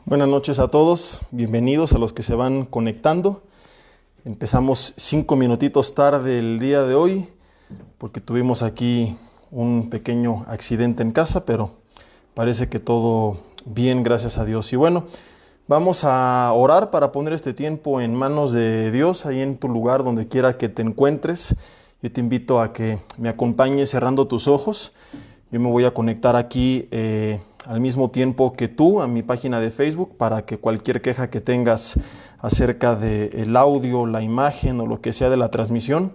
Buenas noches a todos, bienvenidos a los que se van conectando. Empezamos 5 minutitos tarde el día de hoy porque tuvimos aquí un pequeño accidente en casa, pero parece que todo bien, gracias a Dios. Y bueno, vamos a orar para poner este tiempo en manos de Dios, ahí en tu lugar, donde quiera que te encuentres. Yo te invito a que me acompañes cerrando tus ojos. Yo me voy a conectar aquí al mismo tiempo que tú a mi página de Facebook para que cualquier queja que tengas acerca del audio, la imagen o lo que sea de la transmisión,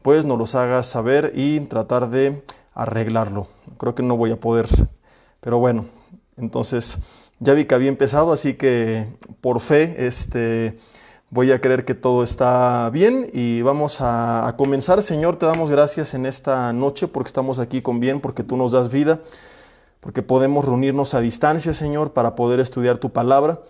pues nos los hagas saber y tratar de arreglarlo. Creo que no voy a poder, pero bueno, entonces ya vi que había empezado, así que por fe voy a creer que todo está bien y vamos a comenzar. Señor, te damos gracias en esta noche porque estamos aquí con bien, porque tú nos das vida, porque podemos reunirnos a distancia, Señor, para poder estudiar tu palabra.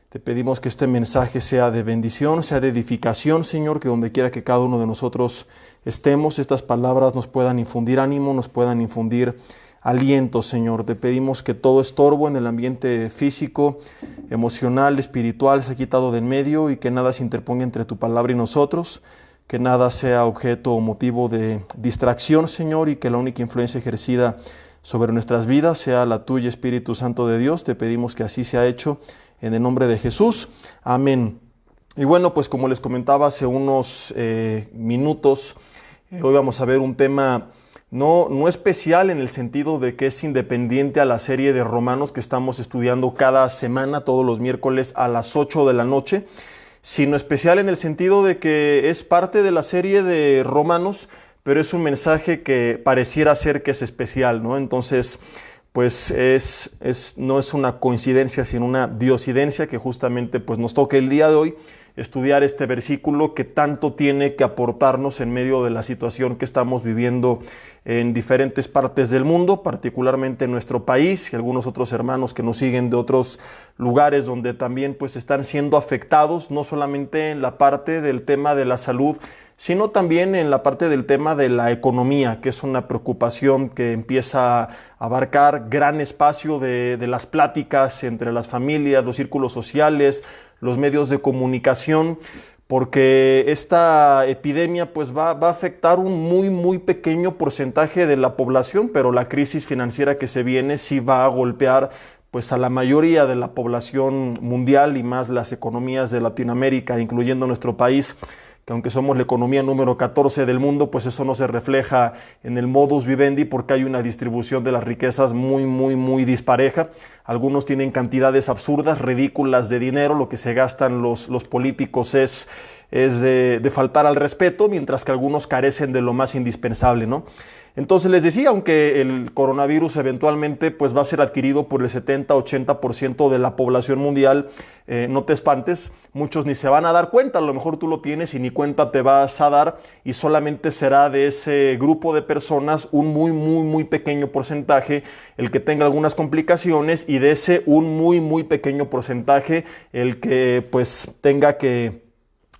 Te pedimos que este mensaje sea de bendición, sea de edificación, Señor, que donde quiera que cada uno de nosotros estemos, estas palabras nos puedan infundir ánimo, nos puedan infundir aliento, Señor. Te pedimos que todo estorbo en el ambiente físico, emocional, espiritual se ha quitado de en medio y que nada se interponga entre tu palabra y nosotros, que nada sea objeto o motivo de distracción, Señor, y que la única influencia ejercida sobre nuestras vidas sea la tuya, Espíritu Santo de Dios. Te pedimos que así sea hecho en el nombre de Jesús. Amén. Y bueno, pues como les comentaba hace unos minutos, hoy vamos a ver un tema no especial en el sentido de que es independiente a la serie de Romanos que estamos estudiando cada semana, todos los miércoles a las 8 de la noche, sino especial en el sentido de que es parte de la serie de Romanos, pero es un mensaje que pareciera ser que es especial, ¿no? Entonces, pues no es una coincidencia, sino una diosidencia que justamente pues nos toca el día de hoy estudiar este versículo que tanto tiene que aportarnos en medio de la situación que estamos viviendo en diferentes partes del mundo, particularmente en nuestro país y algunos otros hermanos que nos siguen de otros lugares donde también pues están siendo afectados, no solamente en la parte del tema de la salud, sino también en la parte del tema de la economía, que es una preocupación que empieza a abarcar gran espacio de las pláticas entre las familias, los círculos sociales, los medios de comunicación, porque esta epidemia pues va a afectar un muy pequeño porcentaje de la población, pero la crisis financiera que se viene sí va a golpear pues a la mayoría de la población mundial y más las economías de Latinoamérica, incluyendo nuestro país, que aunque somos la economía número 14 del mundo, pues eso no se refleja en el modus vivendi porque hay una distribución de las riquezas muy dispareja. Algunos tienen cantidades absurdas, ridículas de dinero, lo que se gastan los políticos es de faltar al respeto, mientras que algunos carecen de lo más indispensable, ¿no? Entonces les decía, aunque el coronavirus eventualmente pues va a ser adquirido por el 70-80% de la población mundial, no te espantes, muchos ni se van a dar cuenta, a lo mejor tú lo tienes y ni cuenta te vas a dar y solamente será de ese grupo de personas un muy pequeño porcentaje el que tenga algunas complicaciones y de ese un muy pequeño porcentaje el que pues tenga que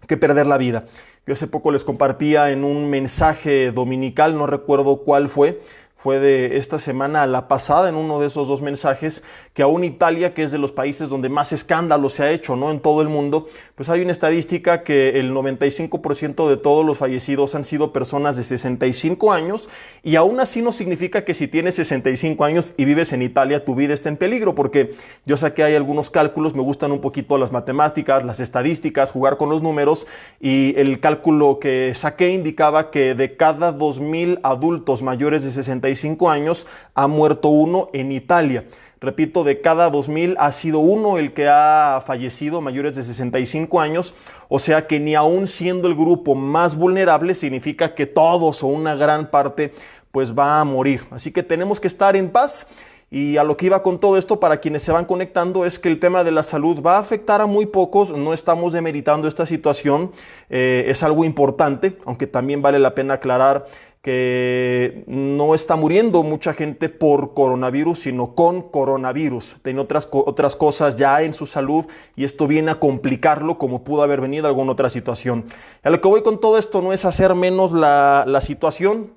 perder la vida. Yo hace poco les compartía en un mensaje dominical, no recuerdo cuál fue de esta semana a la pasada, en uno de esos dos mensajes, que aún Italia, que es de los países donde más escándalo se ha hecho, ¿no?, en todo el mundo, pues hay una estadística que el 95% de todos los fallecidos han sido personas de 65 años, y aún así no significa que si tienes 65 años y vives en Italia, tu vida está en peligro, porque yo saqué ahí algunos cálculos, me gustan un poquito las matemáticas, las estadísticas, jugar con los números, y el cálculo que saqué indicaba que de cada 2,000 adultos mayores de 65 años ha muerto uno en Italia. Repito, de cada 2,000 ha sido uno el que ha fallecido, mayores de 65 años, o sea que ni aún siendo el grupo más vulnerable significa que todos o una gran parte pues va a morir. Así que tenemos que estar en paz. Y a lo que iba con todo esto, para quienes se van conectando, es que el tema de la salud va a afectar a muy pocos. No estamos demeritando esta situación, es algo importante, aunque también vale la pena aclarar que no está muriendo mucha gente por coronavirus, sino con coronavirus. Tiene otras cosas ya en su salud y esto viene a complicarlo como pudo haber venido alguna otra situación. A lo que voy con todo esto no es hacer menos la situación,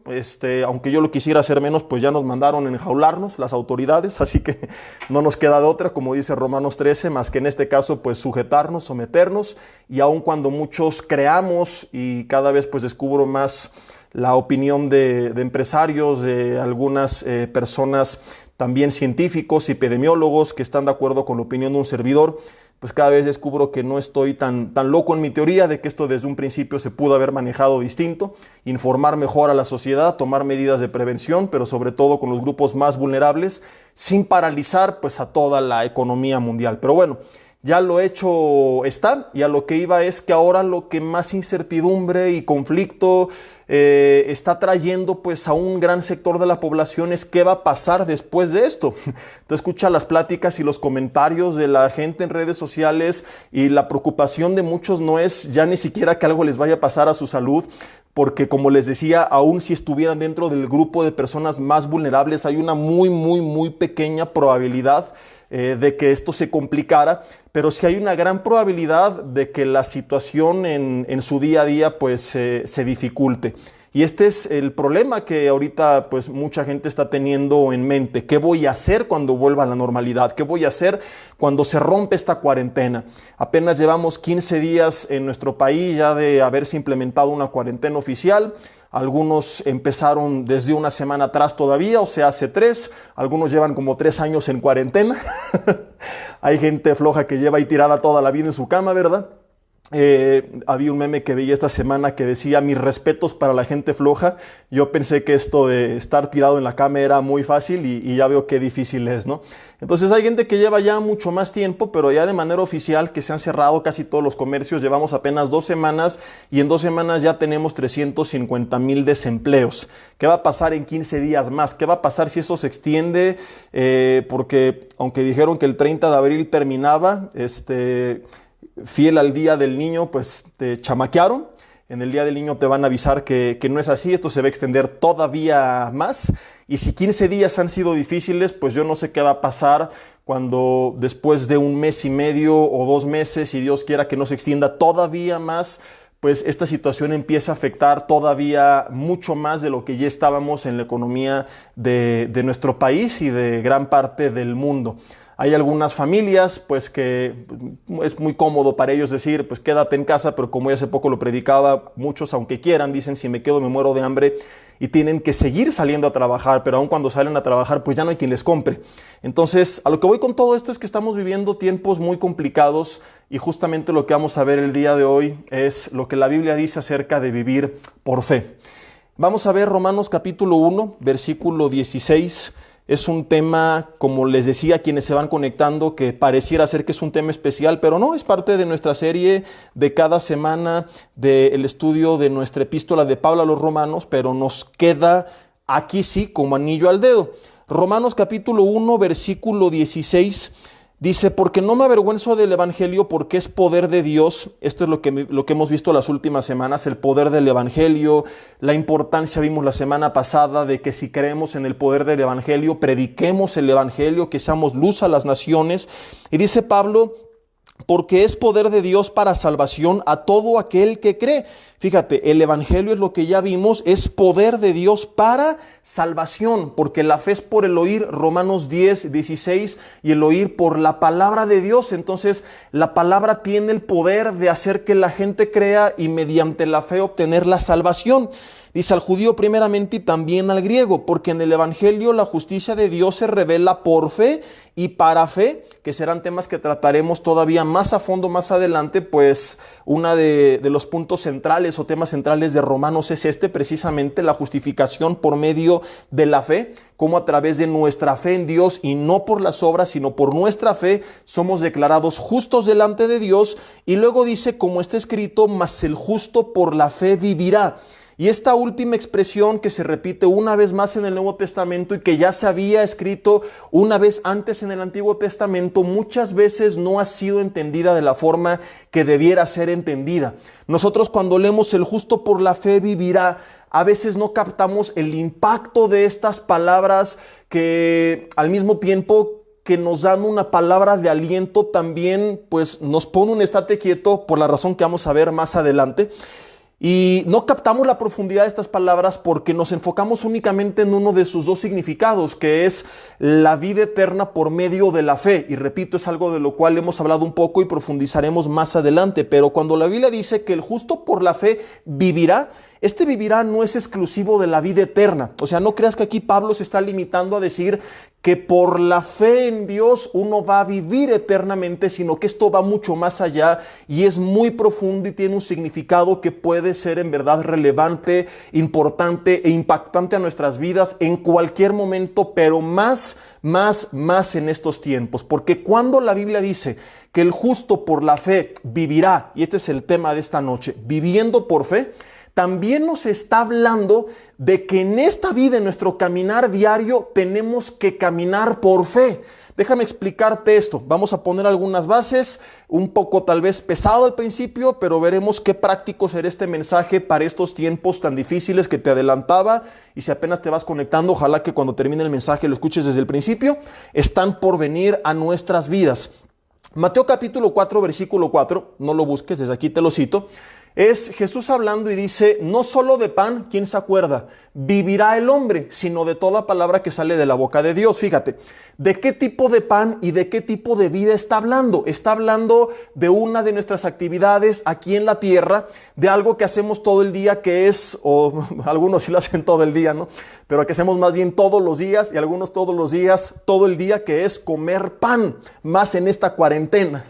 aunque yo lo quisiera hacer menos, pues ya nos mandaron a enjaularnos las autoridades, así que no nos queda de otra, como dice Romanos 13, más que en este caso pues sujetarnos, someternos, y aun cuando muchos creamos y cada vez pues descubro más la opinión de empresarios, de algunas personas también científicos, epidemiólogos que están de acuerdo con la opinión de un servidor, pues cada vez descubro que no estoy tan loco en mi teoría de que esto desde un principio se pudo haber manejado distinto, informar mejor a la sociedad, tomar medidas de prevención, pero sobre todo con los grupos más vulnerables, sin paralizar pues a toda la economía mundial. Pero bueno, ya lo hecho está, y a lo que iba es que ahora lo que más incertidumbre y conflicto está trayendo pues a un gran sector de la población es qué va a pasar después de esto. Tú escuchas las pláticas y los comentarios de la gente en redes sociales y la preocupación de muchos no es ya ni siquiera que algo les vaya a pasar a su salud, porque como les decía, aún si estuvieran dentro del grupo de personas más vulnerables, hay una muy pequeña probabilidad de que esto se complicara, pero sí hay una gran probabilidad de que la situación en su día a día pues se dificulte. Y este es el problema que ahorita pues mucha gente está teniendo en mente. ¿Qué voy a hacer cuando vuelva a la normalidad? ¿Qué voy a hacer cuando se rompe esta cuarentena? Apenas llevamos 15 días en nuestro país ya de haberse implementado una cuarentena oficial. Algunos empezaron desde una semana atrás todavía, o sea, hace 3. Algunos llevan como 3 años en cuarentena. Hay gente floja que lleva ahí tirada toda la vida en su cama, ¿verdad? Había un meme que veía esta semana que decía: mis respetos para la gente floja. Yo pensé que esto de estar tirado en la cama era muy fácil y ya veo qué difícil es, ¿no? Entonces hay gente que lleva ya mucho más tiempo, pero ya de manera oficial que se han cerrado casi todos los comercios. Llevamos apenas 2 semanas y en 2 semanas ya tenemos 350,000 desempleos. ¿Qué va a pasar en 15 días más? ¿Qué va a pasar si eso se extiende? Porque aunque dijeron que el 30 de abril terminaba, fiel al Día del Niño, pues te chamaquearon. En el Día del Niño te van a avisar que no es así, esto se va a extender todavía más. Y si 15 días han sido difíciles, pues yo no sé qué va a pasar cuando después de 1 mes y medio o 2 meses, y Dios quiera que no se extienda todavía más, pues esta situación empieza a afectar todavía mucho más de lo que ya estábamos en la economía de nuestro país y de gran parte del mundo. Hay algunas familias pues que es muy cómodo para ellos decir pues quédate en casa, pero como ya hace poco lo predicaba, muchos aunque quieran dicen si me quedo me muero de hambre, y tienen que seguir saliendo a trabajar, pero aun cuando salen a trabajar pues ya no hay quien les compre. Entonces a lo que voy con todo esto es que estamos viviendo tiempos muy complicados, y justamente lo que vamos a ver el día de hoy es lo que la Biblia dice acerca de vivir por fe. Vamos a ver Romanos capítulo 1, versículo 16. Es un tema, como les decía a quienes se van conectando, que pareciera ser que es un tema especial, pero no, es parte de nuestra serie de cada semana del estudio de nuestra epístola de Pablo a los Romanos, pero nos queda aquí sí como anillo al dedo. Romanos capítulo 1, versículo 16, dice: porque no me avergüenzo del evangelio, porque es poder de Dios. Esto es lo que hemos visto las últimas semanas, el poder del evangelio, la importancia, vimos la semana pasada, de que si creemos en el poder del evangelio, prediquemos el evangelio, que seamos luz a las naciones. Y dice Pablo: porque es poder de Dios para salvación a todo aquel que cree. Fíjate, el evangelio es lo que ya vimos, es poder de Dios para salvación, porque la fe es por el oír, Romanos 10, 16, y el oír por la palabra de Dios. Entonces, la palabra tiene el poder de hacer que la gente crea y mediante la fe obtener la salvación. Dice al judío primeramente y también al griego, porque en el evangelio la justicia de Dios se revela por fe y para fe, que serán temas que trataremos todavía más a fondo más adelante, pues una de los puntos centrales o temas centrales de Romanos es precisamente la justificación por medio de la fe, cómo a través de nuestra fe en Dios y no por las obras, sino por nuestra fe, somos declarados justos delante de Dios. Y luego dice, como está escrito, mas el justo por la fe vivirá. Y esta última expresión que se repite una vez más en el Nuevo Testamento y que ya se había escrito una vez antes en el Antiguo Testamento, muchas veces no ha sido entendida de la forma que debiera ser entendida. Nosotros cuando leemos el justo por la fe vivirá, a veces no captamos el impacto de estas palabras que al mismo tiempo que nos dan una palabra de aliento, también pues nos pone un estate quieto por la razón que vamos a ver más adelante. Y no captamos la profundidad de estas palabras porque nos enfocamos únicamente en uno de sus dos significados, que es la vida eterna por medio de la fe. Y repito, es algo de lo cual hemos hablado un poco y profundizaremos más adelante. Pero cuando la Biblia dice que el justo por la fe vivirá, este vivirá no es exclusivo de la vida eterna. O sea, no creas que aquí Pablo se está limitando a decir que por la fe en Dios uno va a vivir eternamente, sino que esto va mucho más allá y es muy profundo y tiene un significado que puede ser en verdad relevante, importante e impactante a nuestras vidas en cualquier momento, pero más en estos tiempos. Porque cuando la Biblia dice que el justo por la fe vivirá, y este es el tema de esta noche, viviendo por fe, también nos está hablando de que en esta vida, en nuestro caminar diario, tenemos que caminar por fe. Déjame explicarte esto. Vamos a poner algunas bases, un poco tal vez pesado al principio, pero veremos qué práctico será este mensaje para estos tiempos tan difíciles que te adelantaba. Y si apenas te vas conectando, ojalá que cuando termine el mensaje lo escuches desde el principio, están por venir a nuestras vidas. Mateo capítulo 4, versículo 4, no lo busques, desde aquí te lo cito. Es Jesús hablando y dice, no solo de pan, ¿quién se acuerda? Vivirá el hombre, sino de toda palabra que sale de la boca de Dios. Fíjate, ¿de qué tipo de pan y de qué tipo de vida está hablando? Está hablando de una de nuestras actividades aquí en la tierra, de algo que hacemos todo el día que es, o algunos sí lo hacen todo el día, ¿no? Pero que hacemos más bien todos los días y algunos todos los días, todo el día, que es comer pan, más en esta cuarentena.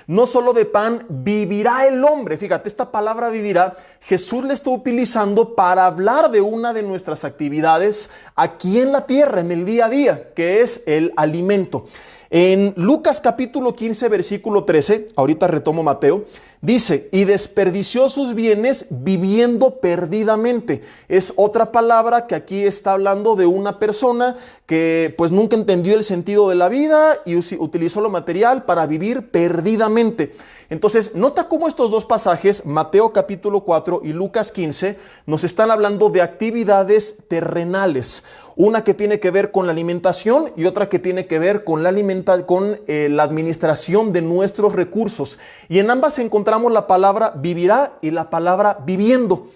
No solo de pan vivirá el hombre. Fíjate, esta palabra vivirá, Jesús le está utilizando para hablar de una de nuestras actividades aquí en la tierra, en el día a día, que es el alimento. En Lucas capítulo 15, versículo 13, ahorita retomo Mateo, dice, y desperdició sus bienes viviendo perdidamente. Es otra palabra que aquí está hablando de una persona que pues nunca entendió el sentido de la vida y utilizó lo material para vivir perdidamente. Entonces, nota cómo estos dos pasajes, Mateo capítulo 4 y Lucas 15, nos están hablando de actividades terrenales. Una que tiene que ver con la alimentación y otra que tiene que ver con la administración de nuestros recursos. Y en ambas encontramos la palabra vivirá y la palabra viviendo.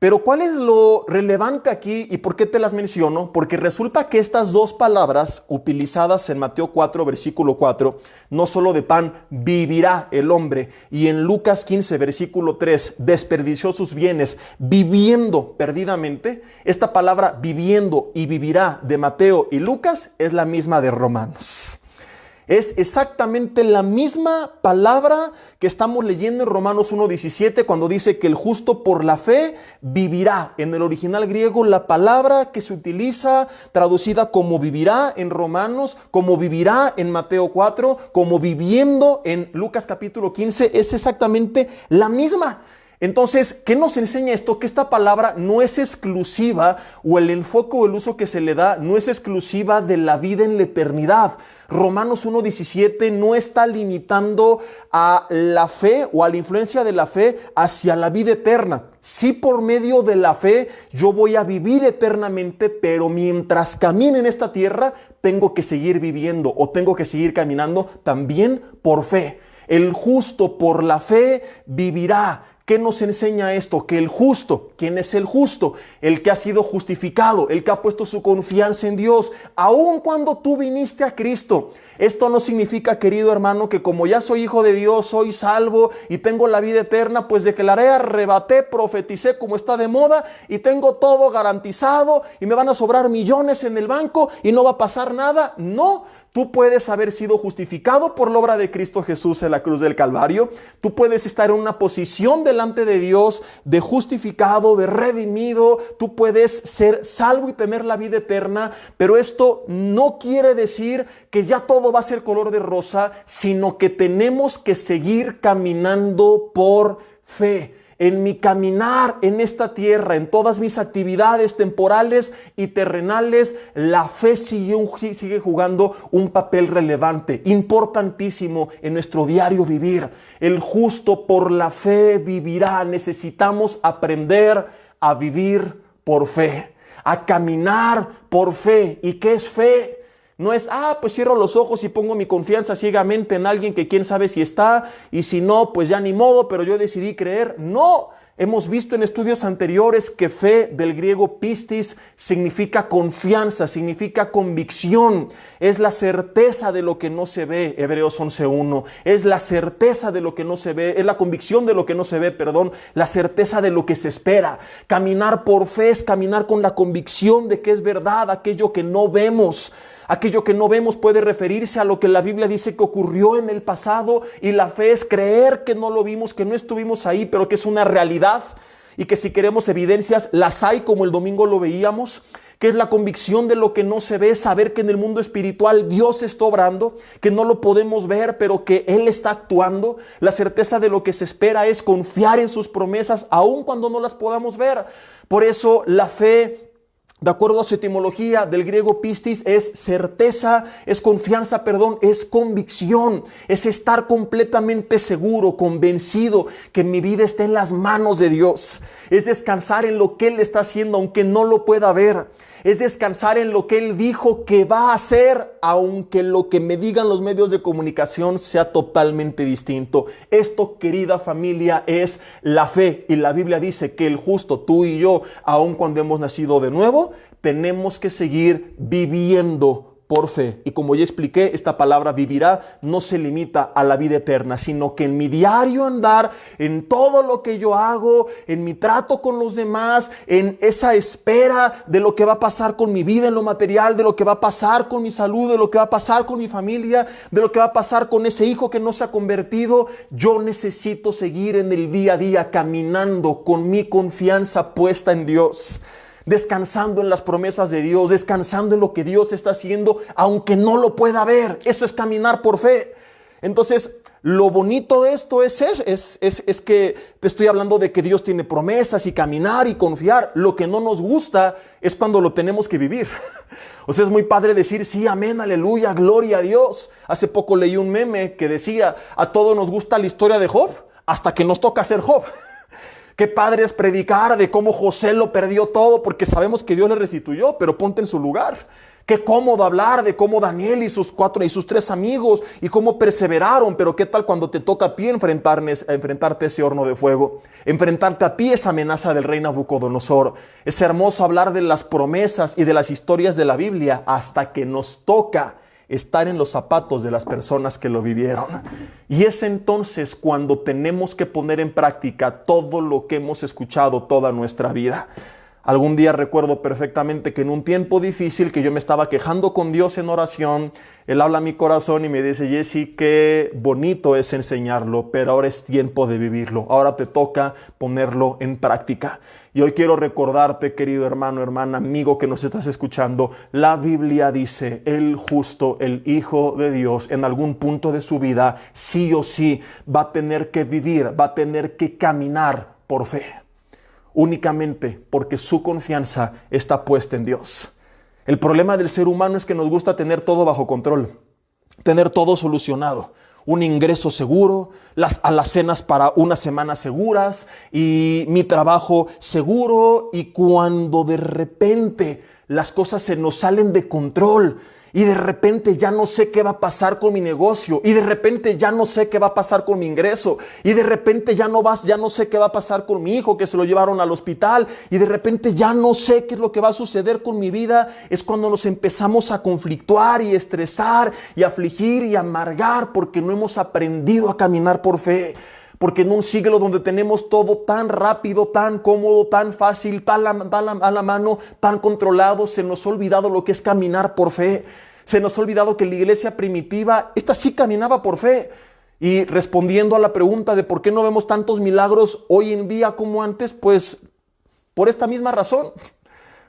Pero ¿cuál es lo relevante aquí y por qué te las menciono? Porque resulta que estas dos palabras utilizadas en Mateo 4, versículo 4, no solo de pan vivirá el hombre, y en Lucas 15, versículo 3, desperdició sus bienes viviendo perdidamente, esta palabra viviendo y vivirá de Mateo y Lucas es la misma de Romanos. Es exactamente la misma palabra que estamos leyendo en Romanos 1:17 cuando dice que el justo por la fe vivirá. En el original griego, la palabra que se utiliza traducida como vivirá en Romanos, como vivirá en Mateo 4, como viviendo en Lucas capítulo 15, es exactamente la misma. Entonces, ¿qué nos enseña esto? Que esta palabra no es exclusiva, o el enfoque o el uso que se le da no es exclusiva de la vida en la eternidad. Romanos 1:17 no está limitando a la fe o a la influencia de la fe hacia la vida eterna. Sí, por medio de la fe yo voy a vivir eternamente, pero mientras camine en esta tierra tengo que seguir viviendo o tengo que seguir caminando también por fe. El justo por la fe vivirá. ¿Qué nos enseña esto? Que el justo, ¿quién es el justo? El que ha sido justificado, el que ha puesto su confianza en Dios, aun cuando tú viniste a Cristo. Esto no significa, querido hermano, que como ya soy hijo de Dios, soy salvo y tengo la vida eterna, pues declaré, arrebaté, profeticé como está de moda y tengo todo garantizado y me van a sobrar millones en el banco y no va a pasar nada. No. Tú puedes haber sido justificado por la obra de Cristo Jesús en la cruz del Calvario. Tú puedes estar en una posición delante de Dios de justificado, de redimido. Tú puedes ser salvo y tener la vida eterna. Pero esto no quiere decir que ya todo va a ser color de rosa, sino que tenemos que seguir caminando por fe. En mi caminar en esta tierra, en todas mis actividades temporales y terrenales, la fe sigue jugando un papel relevante, importantísimo en nuestro diario vivir. El justo por la fe vivirá. Necesitamos aprender a vivir por fe, a caminar por fe. ¿Y qué es fe? No es, pues cierro los ojos y pongo mi confianza ciegamente en alguien que quién sabe si está, y si no, pues ya ni modo, pero yo decidí creer. No, hemos visto en estudios anteriores que fe, del griego pistis, significa confianza, significa convicción. Es la certeza de lo que no se ve, Hebreos 11:1. Es la certeza de lo que no se ve, es la convicción de lo que no se ve, la certeza de lo que se espera. Caminar por fe es caminar con la convicción de que es verdad aquello que no vemos. Aquello que no vemos puede referirse a lo que la Biblia dice que ocurrió en el pasado, y la fe es creer que no lo vimos, que no estuvimos ahí, pero que es una realidad, y que si queremos evidencias, las hay, como el domingo lo veíamos. Que es la convicción de lo que no se ve, saber que en el mundo espiritual Dios está obrando, que no lo podemos ver, pero que Él está actuando. La certeza de lo que se espera es confiar en sus promesas, aun cuando no las podamos ver. Por eso la fe, de acuerdo a su etimología del griego pistis, es certeza, es confianza, es convicción, es estar completamente seguro, convencido que mi vida está en las manos de Dios. Es descansar en lo que Él está haciendo, aunque no lo pueda ver. Es descansar en lo que Él dijo que va a hacer, aunque lo que me digan los medios de comunicación sea totalmente distinto. Esto, querida familia, es la fe. Y la Biblia dice que el justo, tú y yo, aun cuando hemos nacido de nuevo, tenemos que seguir viviendo por fe. Y como ya expliqué, esta palabra vivirá no se limita a la vida eterna, sino que en mi diario andar, en todo lo que yo hago, en mi trato con los demás, en esa espera de lo que va a pasar con mi vida en lo material, de lo que va a pasar con mi salud, de lo que va a pasar con mi familia, de lo que va a pasar con ese hijo que no se ha convertido, yo necesito seguir en el día a día caminando con mi confianza puesta en Dios. Descansando en las promesas de Dios, descansando en lo que Dios está haciendo, aunque no lo pueda ver. Eso es caminar por fe. Entonces, lo bonito de esto es que te estoy hablando de que Dios tiene promesas y caminar y confiar. Lo que no nos gusta es cuando lo tenemos que vivir. O sea, es muy padre decir, sí, amén, aleluya, gloria a Dios. Hace poco leí un meme que decía, a todos nos gusta la historia de Job, hasta que nos toca ser Job. Qué padre es predicar de cómo José lo perdió todo, porque sabemos que Dios le restituyó, pero ponte en su lugar. Qué cómodo hablar de cómo Daniel y sus 3 amigos y cómo perseveraron, pero qué tal cuando te toca a ti enfrentarte a ese horno de fuego, enfrentarte a ti esa amenaza del rey Nabucodonosor. Es hermoso hablar de las promesas y de las historias de la Biblia hasta que nos toca estar en los zapatos de las personas que lo vivieron. Y es entonces cuando tenemos que poner en práctica todo lo que hemos escuchado toda nuestra vida. Algún día recuerdo perfectamente que en un tiempo difícil que yo me estaba quejando con Dios en oración, Él habla a mi corazón y me dice, Jesse, qué bonito es enseñarlo, pero ahora es tiempo de vivirlo. Ahora te toca ponerlo en práctica. Y hoy quiero recordarte, querido hermano, hermana, amigo que nos estás escuchando, la Biblia dice, el justo, el Hijo de Dios, en algún punto de su vida, sí o sí, va a tener que vivir, va a tener que caminar por fe. Únicamente porque su confianza está puesta en Dios. El problema del ser humano es que nos gusta tener todo bajo control, tener todo solucionado. Un ingreso seguro, las alacenas para una semana seguras y mi trabajo seguro, y cuando de repente las cosas se nos salen de control y de repente ya no sé qué va a pasar con mi negocio, y de repente ya no sé qué va a pasar con mi ingreso, y de repente ya no sé qué va a pasar con mi hijo que se lo llevaron al hospital, y de repente ya no sé qué es lo que va a suceder con mi vida, es cuando nos empezamos a conflictuar y estresar y afligir y amargar porque no hemos aprendido a caminar por fe. Porque en un siglo donde tenemos todo tan rápido, tan cómodo, tan fácil, tan a la mano, tan controlado, se nos ha olvidado lo que es caminar por fe. Se nos ha olvidado que la iglesia primitiva, esta sí caminaba por fe. Y respondiendo a la pregunta de por qué no vemos tantos milagros hoy en día como antes, pues por esta misma razón.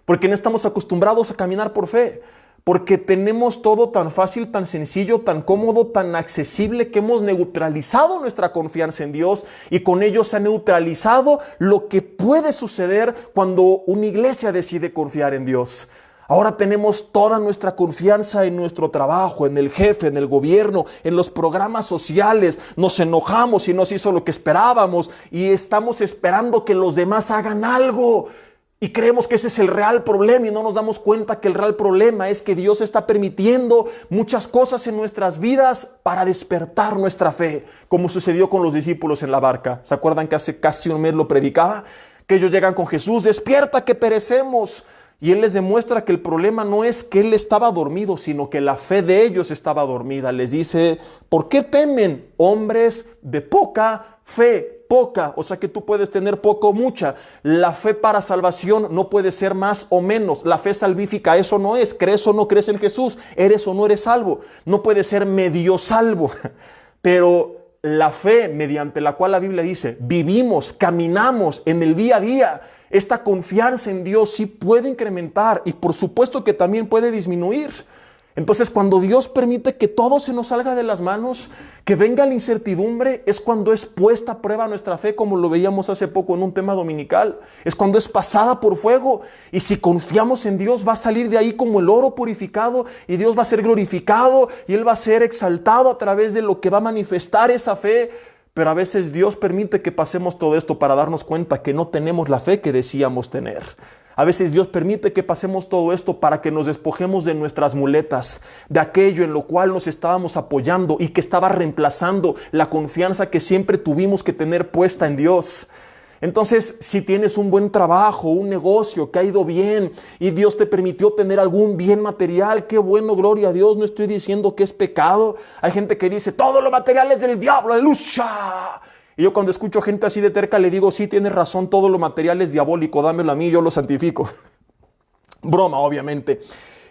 Porque no estamos acostumbrados a caminar por fe. Porque tenemos todo tan fácil, tan sencillo, tan cómodo, tan accesible, que hemos neutralizado nuestra confianza en Dios, y con ello se ha neutralizado lo que puede suceder cuando una iglesia decide confiar en Dios. Ahora tenemos toda nuestra confianza en nuestro trabajo, en el jefe, en el gobierno, en los programas sociales. Nos enojamos si no se hizo lo que esperábamos y estamos esperando que los demás hagan algo. Y creemos que ese es el real problema y no nos damos cuenta que el real problema es que Dios está permitiendo muchas cosas en nuestras vidas para despertar nuestra fe, como sucedió con los discípulos en la barca. ¿Se acuerdan que hace casi un mes lo predicaba? Que ellos llegan con Jesús: despierta que perecemos. Y Él les demuestra que el problema no es que Él estaba dormido, sino que la fe de ellos estaba dormida. Les dice: ¿por qué temen, hombres de poca fe? Poca, o sea que tú puedes tener poca o mucha. La fe para salvación no puede ser más o menos. La fe salvífica eso no es. ¿Crees o no crees en Jesús? ¿Eres o no eres salvo? No puede ser medio salvo. Pero la fe mediante la cual la Biblia dice vivimos, caminamos en el día a día, esta confianza en Dios sí puede incrementar y por supuesto que también puede disminuir. Entonces, cuando Dios permite que todo se nos salga de las manos, que venga la incertidumbre, es cuando es puesta a prueba nuestra fe, como lo veíamos hace poco en un tema dominical. Es cuando es pasada por fuego. Y si confiamos en Dios, va a salir de ahí como el oro purificado y Dios va a ser glorificado y Él va a ser exaltado a través de lo que va a manifestar esa fe. Pero a veces Dios permite que pasemos todo esto para darnos cuenta que no tenemos la fe que decíamos tener. A veces Dios permite que pasemos todo esto para que nos despojemos de nuestras muletas, de aquello en lo cual nos estábamos apoyando y que estaba reemplazando la confianza que siempre tuvimos que tener puesta en Dios. Entonces, si tienes un buen trabajo, un negocio que ha ido bien y Dios te permitió tener algún bien material, qué bueno, gloria a Dios, no estoy diciendo que es pecado. Hay gente que dice, todo lo material es del diablo, aleluya. Y yo cuando escucho gente así de terca le digo, sí, tienes razón, todo lo material es diabólico, dámelo a mí, yo lo santifico. Broma, obviamente.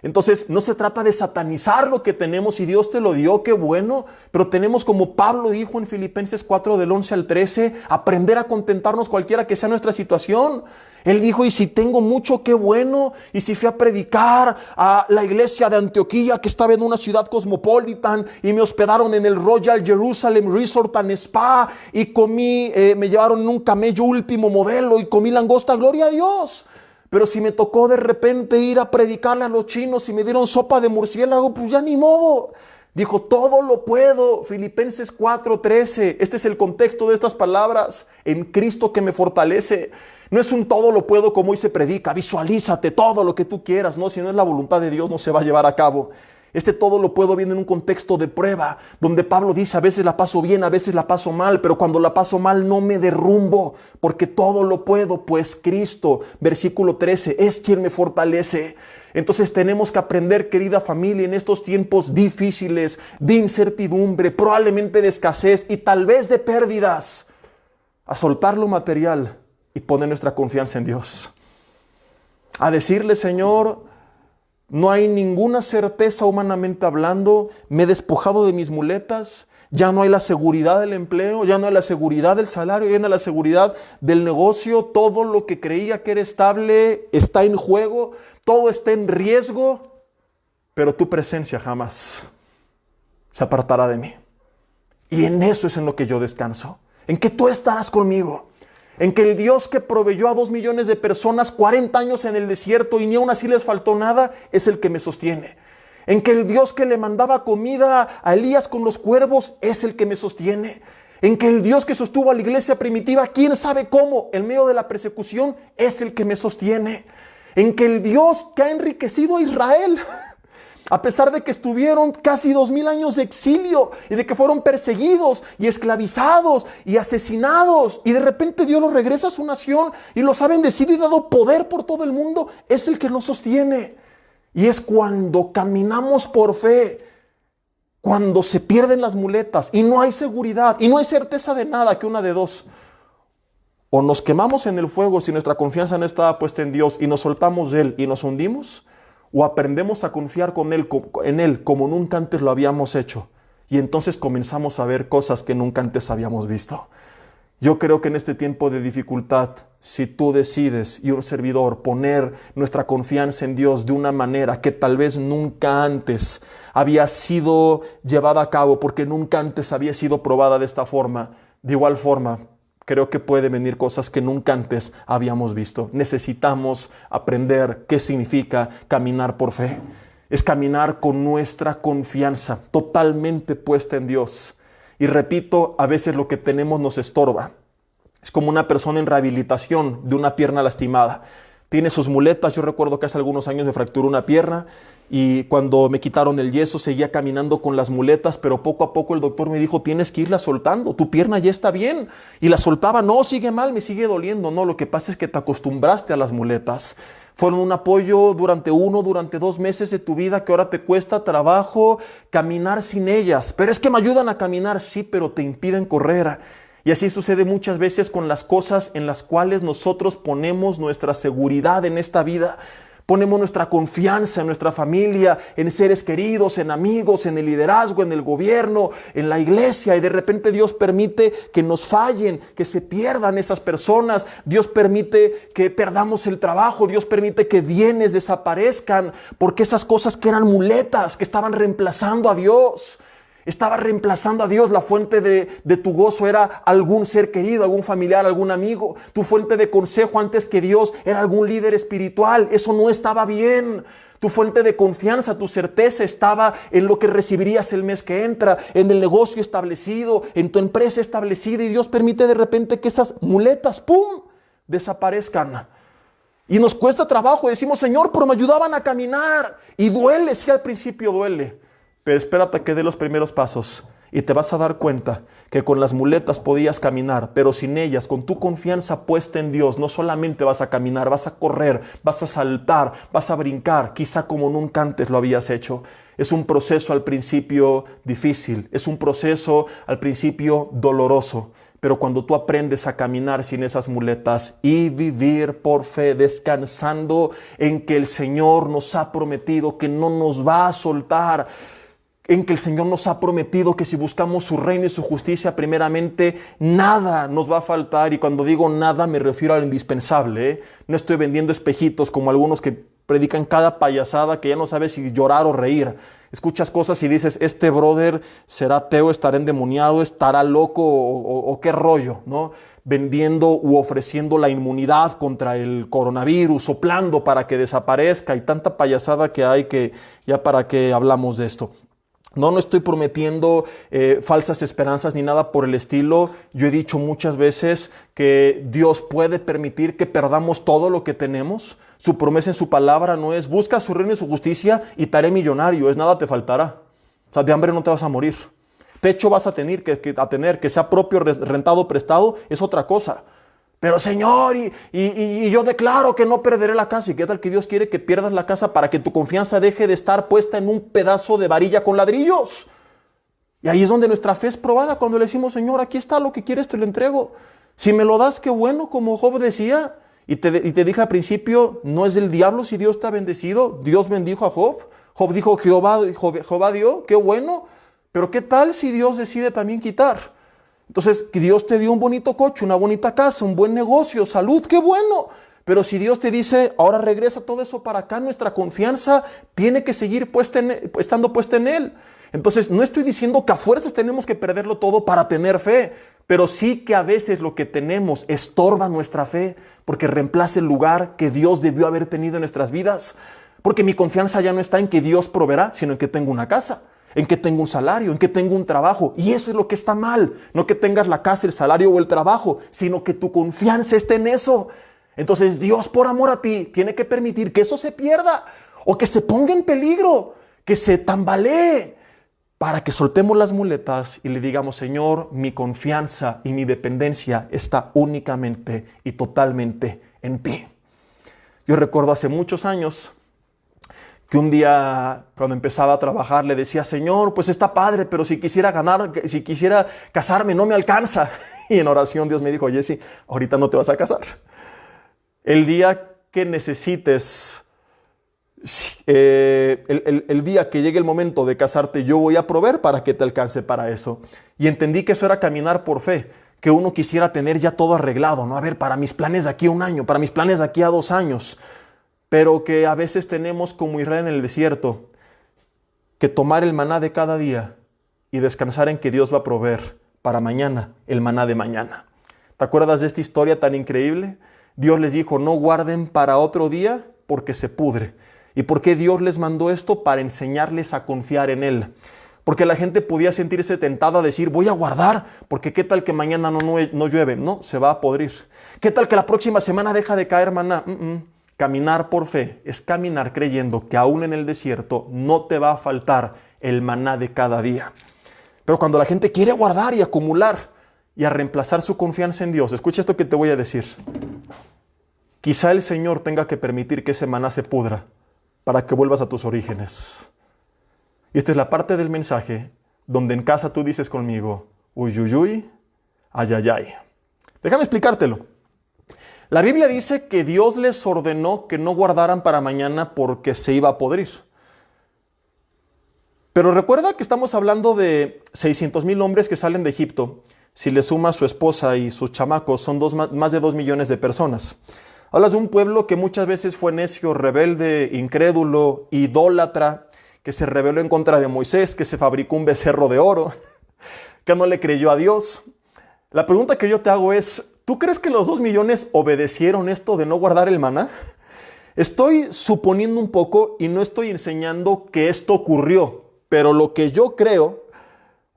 Entonces, no se trata de satanizar lo que tenemos y Dios te lo dio, qué bueno, pero tenemos, como Pablo dijo en Filipenses 4 del 11 al 13, aprender a contentarnos cualquiera que sea nuestra situación. Él dijo, y si tengo mucho, qué bueno, y si fui a predicar a la iglesia de Antioquía, que estaba en una ciudad cosmopolitan, y me hospedaron en el Royal Jerusalem Resort and Spa, y comí, me llevaron en un camello último modelo, y comí langosta, gloria a Dios. Pero si me tocó de repente ir a predicarle a los chinos y me dieron sopa de murciélago, pues ya ni modo. Dijo, todo lo puedo. Filipenses 4:13. Este es el contexto de estas palabras. En Cristo que me fortalece. No es un todo lo puedo como hoy se predica. Visualízate todo lo que tú quieras. No, si no es la voluntad de Dios, no se va a llevar a cabo. Este todo lo puedo viene en un contexto de prueba, donde Pablo dice, a veces la paso bien, a veces la paso mal, pero cuando la paso mal no me derrumbo, porque todo lo puedo, pues Cristo, versículo 13, es quien me fortalece. Entonces tenemos que aprender, querida familia, en estos tiempos difíciles, de incertidumbre, probablemente de escasez y tal vez de pérdidas, a soltar lo material y poner nuestra confianza en Dios. A decirle, Señor, no hay ninguna certeza humanamente hablando, me he despojado de mis muletas, ya no hay la seguridad del empleo, ya no hay la seguridad del salario, ya no hay la seguridad del negocio, todo lo que creía que era estable está en juego, todo está en riesgo, pero tu presencia jamás se apartará de mí. Y en eso es en lo que yo descanso, en que tú estarás conmigo. En que el Dios que proveyó a 2 millones de personas 40 años en el desierto y ni aún así les faltó nada, es el que me sostiene. En que el Dios que le mandaba comida a Elías con los cuervos es el que me sostiene. En que el Dios que sostuvo a la iglesia primitiva, quién sabe cómo, en medio de la persecución, es el que me sostiene. En que el Dios que ha enriquecido a Israel, a pesar de que estuvieron casi 2000 años de exilio y de que fueron perseguidos y esclavizados y asesinados, y de repente Dios los regresa a su nación y los ha bendecido y dado poder por todo el mundo, es el que nos sostiene. Y es cuando caminamos por fe, cuando se pierden las muletas y no hay seguridad y no hay certeza de nada, que una de dos: o nos quemamos en el fuego si nuestra confianza no estaba puesta en Dios y nos soltamos de Él y nos hundimos, o aprendemos a confiar en Él como nunca antes lo habíamos hecho. Y entonces comenzamos a ver cosas que nunca antes habíamos visto. Yo creo que en este tiempo de dificultad, si tú decides y un servidor poner nuestra confianza en Dios de una manera que tal vez nunca antes había sido llevada a cabo, porque nunca antes había sido probada de esta forma, de igual forma, creo que puede venir cosas que nunca antes habíamos visto. Necesitamos aprender qué significa caminar por fe. Es caminar con nuestra confianza totalmente puesta en Dios. Y repito, a veces lo que tenemos nos estorba. Es como una persona en rehabilitación de una pierna lastimada. Tiene sus muletas. Yo recuerdo que hace algunos años me fracturó una pierna y cuando me quitaron el yeso seguía caminando con las muletas, pero poco a poco el doctor me dijo, tienes que irla soltando, tu pierna ya está bien. Y la soltaba, no, sigue mal, me sigue doliendo. No, lo que pasa es que te acostumbraste a las muletas. Fueron un apoyo durante 2 meses de tu vida que ahora te cuesta trabajo caminar sin ellas. Pero es que me ayudan a caminar, sí, pero te impiden correr. Y así sucede muchas veces con las cosas en las cuales nosotros ponemos nuestra seguridad en esta vida. Ponemos nuestra confianza en nuestra familia, en seres queridos, en amigos, en el liderazgo, en el gobierno, en la iglesia. Y de repente Dios permite que nos fallen, que se pierdan esas personas. Dios permite que perdamos el trabajo. Dios permite que bienes desaparezcan. Porque esas cosas que eran muletas, que estaban reemplazando a Dios. Estaba reemplazando a Dios. La fuente de tu gozo era algún ser querido, algún familiar, algún amigo. Tu fuente de consejo antes que Dios era algún líder espiritual. Eso no estaba bien. Tu fuente de confianza, tu certeza estaba en lo que recibirías el mes que entra, en el negocio establecido, en tu empresa establecida. Y Dios permite de repente que esas muletas, ¡pum!, desaparezcan. Y nos cuesta trabajo. Decimos, Señor, pero me ayudaban a caminar. Y duele, sí, al principio duele. Pero espérate a que dé los primeros pasos y te vas a dar cuenta que con las muletas podías caminar, pero sin ellas, con tu confianza puesta en Dios, no solamente vas a caminar, vas a correr, vas a saltar, vas a brincar, quizá como nunca antes lo habías hecho. Es un proceso al principio difícil, es un proceso al principio doloroso, pero cuando tú aprendes a caminar sin esas muletas y vivir por fe, descansando en que el Señor nos ha prometido que no nos va a soltar, en que el Señor nos ha prometido que si buscamos su reino y su justicia primeramente, nada nos va a faltar. Y cuando digo nada me refiero a lo indispensable, ¿eh? No estoy vendiendo espejitos como algunos que predican cada payasada que ya no sabes si llorar o reír. Escuchas cosas y dices, este brother será ateo, estará endemoniado, estará loco o qué rollo, ¿no? Vendiendo u ofreciendo la inmunidad contra el coronavirus, soplando para que desaparezca, y tanta payasada que hay que ya para qué hablamos de esto. No estoy prometiendo falsas esperanzas ni nada por el estilo. Yo he dicho muchas veces que Dios puede permitir que perdamos todo lo que tenemos. Su promesa en su palabra no es busca su reino y su justicia y te haré millonario, es nada te faltará. O sea, de hambre no te vas a morir. Techo vas a tener que sea propio, rentado, prestado, es otra cosa. Pero Señor, y yo declaro que no perderé la casa. ¿Y qué tal que Dios quiere que pierdas la casa para que tu confianza deje de estar puesta en un pedazo de varilla con ladrillos? Y ahí es donde nuestra fe es probada, cuando le decimos, Señor, aquí está lo que quieres, te lo entrego. Si me lo das, qué bueno, como Job decía. Y te dije al principio, no es del diablo si Dios te ha bendecido. Dios bendijo a Job. Job dijo, Jehová dio, qué bueno. Pero ¿qué tal si Dios decide también quitar? Entonces, que Dios te dio un bonito coche, una bonita casa, un buen negocio, salud, qué bueno. Pero si Dios te dice, ahora regresa todo eso para acá, nuestra confianza tiene que seguir estando puesta en Él. Entonces, no estoy diciendo que a fuerzas tenemos que perderlo todo para tener fe, pero sí que a veces lo que tenemos estorba nuestra fe, porque reemplaza el lugar que Dios debió haber tenido en nuestras vidas. Porque mi confianza ya no está en que Dios proveerá, sino en que tengo una casa, en que tengo un salario, en que tengo un trabajo. Y eso es lo que está mal. No que tengas la casa, el salario o el trabajo, sino que tu confianza esté en eso. Entonces Dios, por amor a ti, tiene que permitir que eso se pierda o que se ponga en peligro, que se tambalee, para que soltemos las muletas y le digamos, Señor, mi confianza y mi dependencia está únicamente y totalmente en ti. Yo recuerdo hace muchos años que un día cuando empezaba a trabajar le decía, Señor, pues está padre, pero si quisiera casarme no me alcanza. Y en oración Dios me dijo, Jesse, ahorita no te vas a casar. El día que necesites, el día que llegue el momento de casarte, yo voy a proveer para que te alcance para eso. Y entendí que eso era caminar por fe, que uno quisiera tener ya todo arreglado, ¿no? A ver, para mis planes de aquí a un año, para mis planes de aquí a 2 años, pero que a veces tenemos como Israel en el desierto, que tomar el maná de cada día y descansar en que Dios va a proveer para mañana el maná de mañana. ¿Te acuerdas de esta historia tan increíble? Dios les dijo, no guarden para otro día porque se pudre. ¿Y por qué Dios les mandó esto? Para enseñarles a confiar en Él. Porque la gente podía sentirse tentada a decir, voy a guardar, porque qué tal que mañana no llueve. No, se va a podrir. ¿Qué tal que la próxima semana deja de caer maná? Caminar por fe es caminar creyendo que aún en el desierto no te va a faltar el maná de cada día. Pero cuando la gente quiere guardar y acumular y a reemplazar su confianza en Dios, escucha esto que te voy a decir. Quizá el Señor tenga que permitir que ese maná se pudra para que vuelvas a tus orígenes. Y esta es la parte del mensaje donde en casa tú dices conmigo, uy, uy, uy, ay, ay, ay. Déjame explicártelo. La Biblia dice que Dios les ordenó que no guardaran para mañana porque se iba a podrir. Pero recuerda que estamos hablando de 600,000 hombres que salen de Egipto. Si le sumas su esposa y sus chamacos, son más de 2 millones de personas. Hablas de un pueblo que muchas veces fue necio, rebelde, incrédulo, idólatra, que se rebeló en contra de Moisés, que se fabricó un becerro de oro, que no le creyó a Dios. La pregunta que yo te hago es, ¿tú crees que los 2 millones obedecieron esto de no guardar el maná? Estoy suponiendo un poco y no estoy enseñando que esto ocurrió, pero lo que yo creo,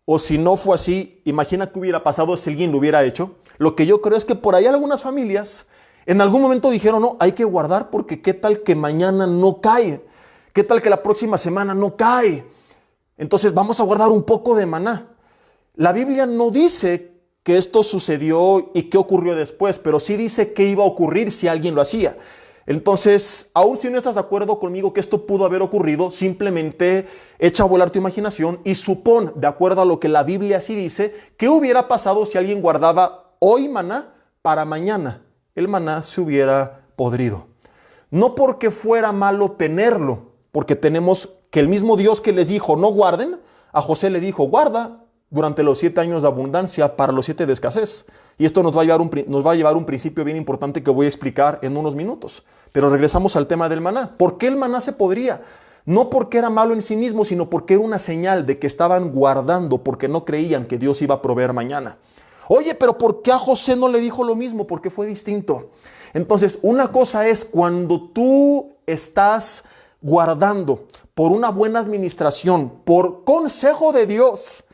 o si no fue así, imagina qué hubiera pasado si alguien lo hubiera hecho. Lo que yo creo es que por ahí algunas familias en algún momento dijeron, no, hay que guardar porque qué tal que mañana no cae, qué tal que la próxima semana no cae. Entonces vamos a guardar un poco de maná. La Biblia no dice que esto sucedió y qué ocurrió después, pero sí dice qué iba a ocurrir si alguien lo hacía. Entonces, aun si no estás de acuerdo conmigo que esto pudo haber ocurrido, simplemente echa a volar tu imaginación y supón, de acuerdo a lo que la Biblia sí dice, qué hubiera pasado si alguien guardaba hoy maná para mañana. El maná se hubiera podrido. No porque fuera malo tenerlo, porque tenemos que el mismo Dios que les dijo no guarden, a José le dijo guarda durante los 7 años de abundancia para los 7 de escasez. Y esto nos va a llevar un principio bien importante que voy a explicar en unos minutos. Pero regresamos al tema del maná. ¿Por qué el maná se podría? No porque era malo en sí mismo, sino porque era una señal de que estaban guardando porque no creían que Dios iba a proveer mañana. Oye, pero ¿por qué a José no le dijo lo mismo? Porque fue distinto. Entonces, una cosa es cuando tú estás guardando por una buena administración, por consejo de Dios.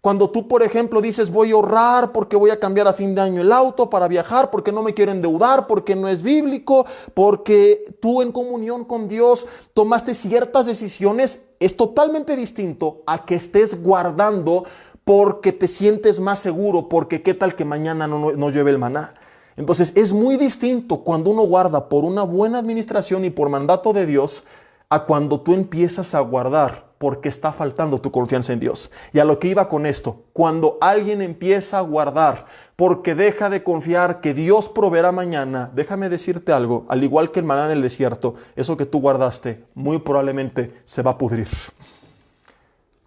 Cuando tú, por ejemplo, dices, voy a ahorrar porque voy a cambiar a fin de año el auto para viajar, porque no me quiero endeudar, porque no es bíblico, porque tú en comunión con Dios tomaste ciertas decisiones, es totalmente distinto a que estés guardando porque te sientes más seguro, porque qué tal que mañana no llueve el maná. Entonces es muy distinto cuando uno guarda por una buena administración y por mandato de Dios a cuando tú empiezas a guardar porque está faltando tu confianza en Dios. Y a lo que iba con esto, cuando alguien empieza a guardar porque deja de confiar que Dios proveerá mañana, déjame decirte algo, al igual que el maná en el desierto, eso que tú guardaste muy probablemente se va a pudrir.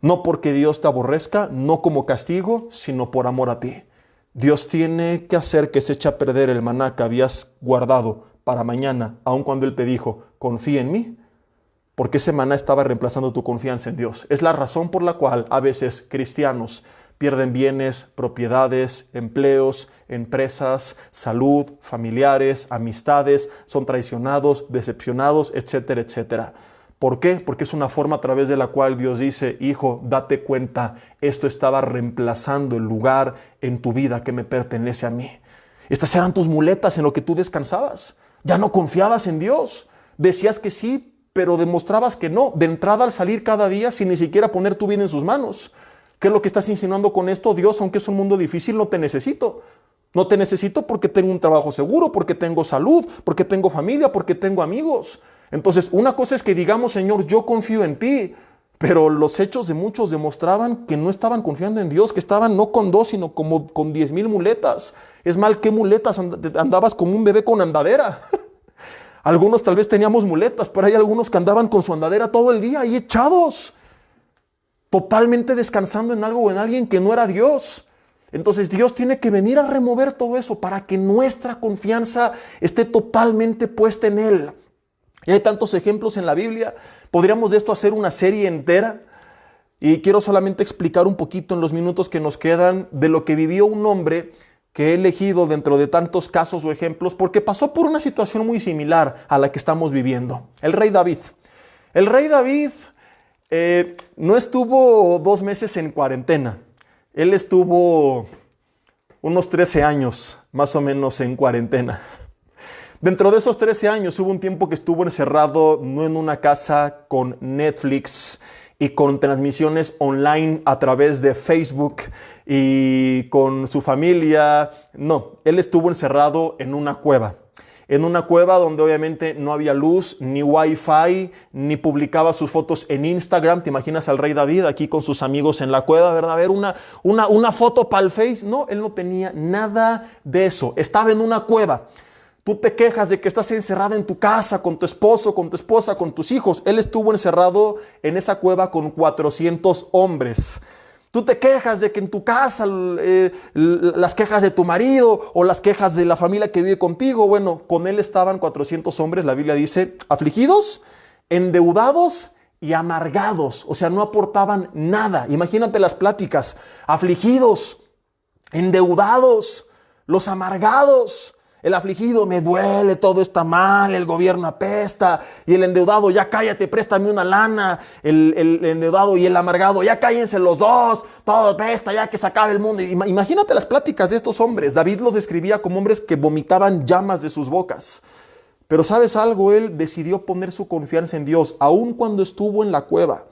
No porque Dios te aborrezca, no como castigo, sino por amor a ti. Dios tiene que hacer que se eche a perder el maná que habías guardado para mañana, aun cuando Él te dijo, confía en mí, porque ese maná estaba reemplazando tu confianza en Dios. Es la razón por la cual a veces cristianos pierden bienes, propiedades, empleos, empresas, salud, familiares, amistades, son traicionados, decepcionados, etcétera, etcétera. ¿Por qué? Porque es una forma a través de la cual Dios dice, hijo, date cuenta, esto estaba reemplazando el lugar en tu vida que me pertenece a mí. Estas eran tus muletas en lo que tú descansabas. Ya no confiabas en Dios. Decías que sí, pero demostrabas que no. De entrada al salir cada día sin ni siquiera poner tu vida en sus manos. ¿Qué es lo que estás insinuando con esto? Dios, aunque es un mundo difícil, no te necesito. No te necesito porque tengo un trabajo seguro, porque tengo salud, porque tengo familia, porque tengo amigos. Entonces, una cosa es que digamos, Señor, yo confío en ti, pero los hechos de muchos demostraban que no estaban confiando en Dios, que estaban no con 2, sino como con 10,000 muletas. Es mal, ¿qué muletas? Andabas como un bebé con andadera. Algunos tal vez teníamos muletas, pero hay algunos que andaban con su andadera todo el día ahí echados, totalmente descansando en algo o en alguien que no era Dios. Entonces Dios tiene que venir a remover todo eso para que nuestra confianza esté totalmente puesta en Él. Y hay tantos ejemplos en la Biblia. Podríamos de esto hacer una serie entera. Y quiero solamente explicar un poquito en los minutos que nos quedan de lo que vivió un hombre que he elegido dentro de tantos casos o ejemplos porque pasó por una situación muy similar a la que estamos viviendo. El rey David. El rey David no estuvo 2 meses en cuarentena. Él estuvo unos 13 años más o menos en cuarentena. Dentro de esos 13 años hubo un tiempo que estuvo encerrado no en una casa con Netflix y con transmisiones online a través de Facebook y con su familia. No, él estuvo encerrado en una cueva. En una cueva donde obviamente no había luz, ni wifi, ni publicaba sus fotos en Instagram. ¿Te imaginas al rey David aquí con sus amigos en la cueva, verdad? A ver, una foto para el Face. No, él no tenía nada de eso. Estaba en una cueva. Tú te quejas de que estás encerrada en tu casa con tu esposo, con tu esposa, con tus hijos. Él estuvo encerrado en esa cueva con 400 hombres. Tú te quejas de que en tu casa, las quejas de tu marido o las quejas de la familia que vive contigo. Bueno, con él estaban 400 hombres, la Biblia dice, afligidos, endeudados y amargados. O sea, no aportaban nada. Imagínate las pláticas. Afligidos, endeudados, los amargados. El afligido, me duele, todo está mal, el gobierno apesta. Y el endeudado, ya cállate, préstame una lana. El endeudado y el amargado, ya cállense los dos, todo apesta, ya que se acabe el mundo. Imagínate las pláticas de estos hombres. David los describía como hombres que vomitaban llamas de sus bocas. Pero ¿sabes algo? Él decidió poner su confianza en Dios, aun cuando estuvo en la cueva.